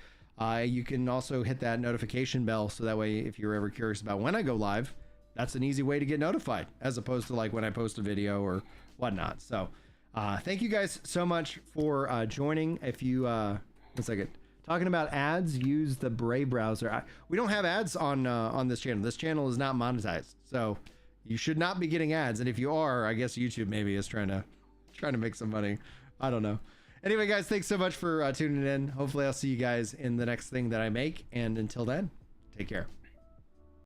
You can also hit that notification bell, so that way if you're ever curious about when I go live, that's an easy way to get notified, as opposed to like when I post a video or whatnot. So thank you guys so much for joining. If you 1 second, talking about ads, use the Brave browser. We don't have ads on this channel. This channel is not monetized, so you should not be getting ads. And if you are, I guess YouTube maybe is trying to make some money. I don't know. Anyway, guys, thanks so much for tuning in. Hopefully I'll see you guys in the next thing that I make. And until then, take care.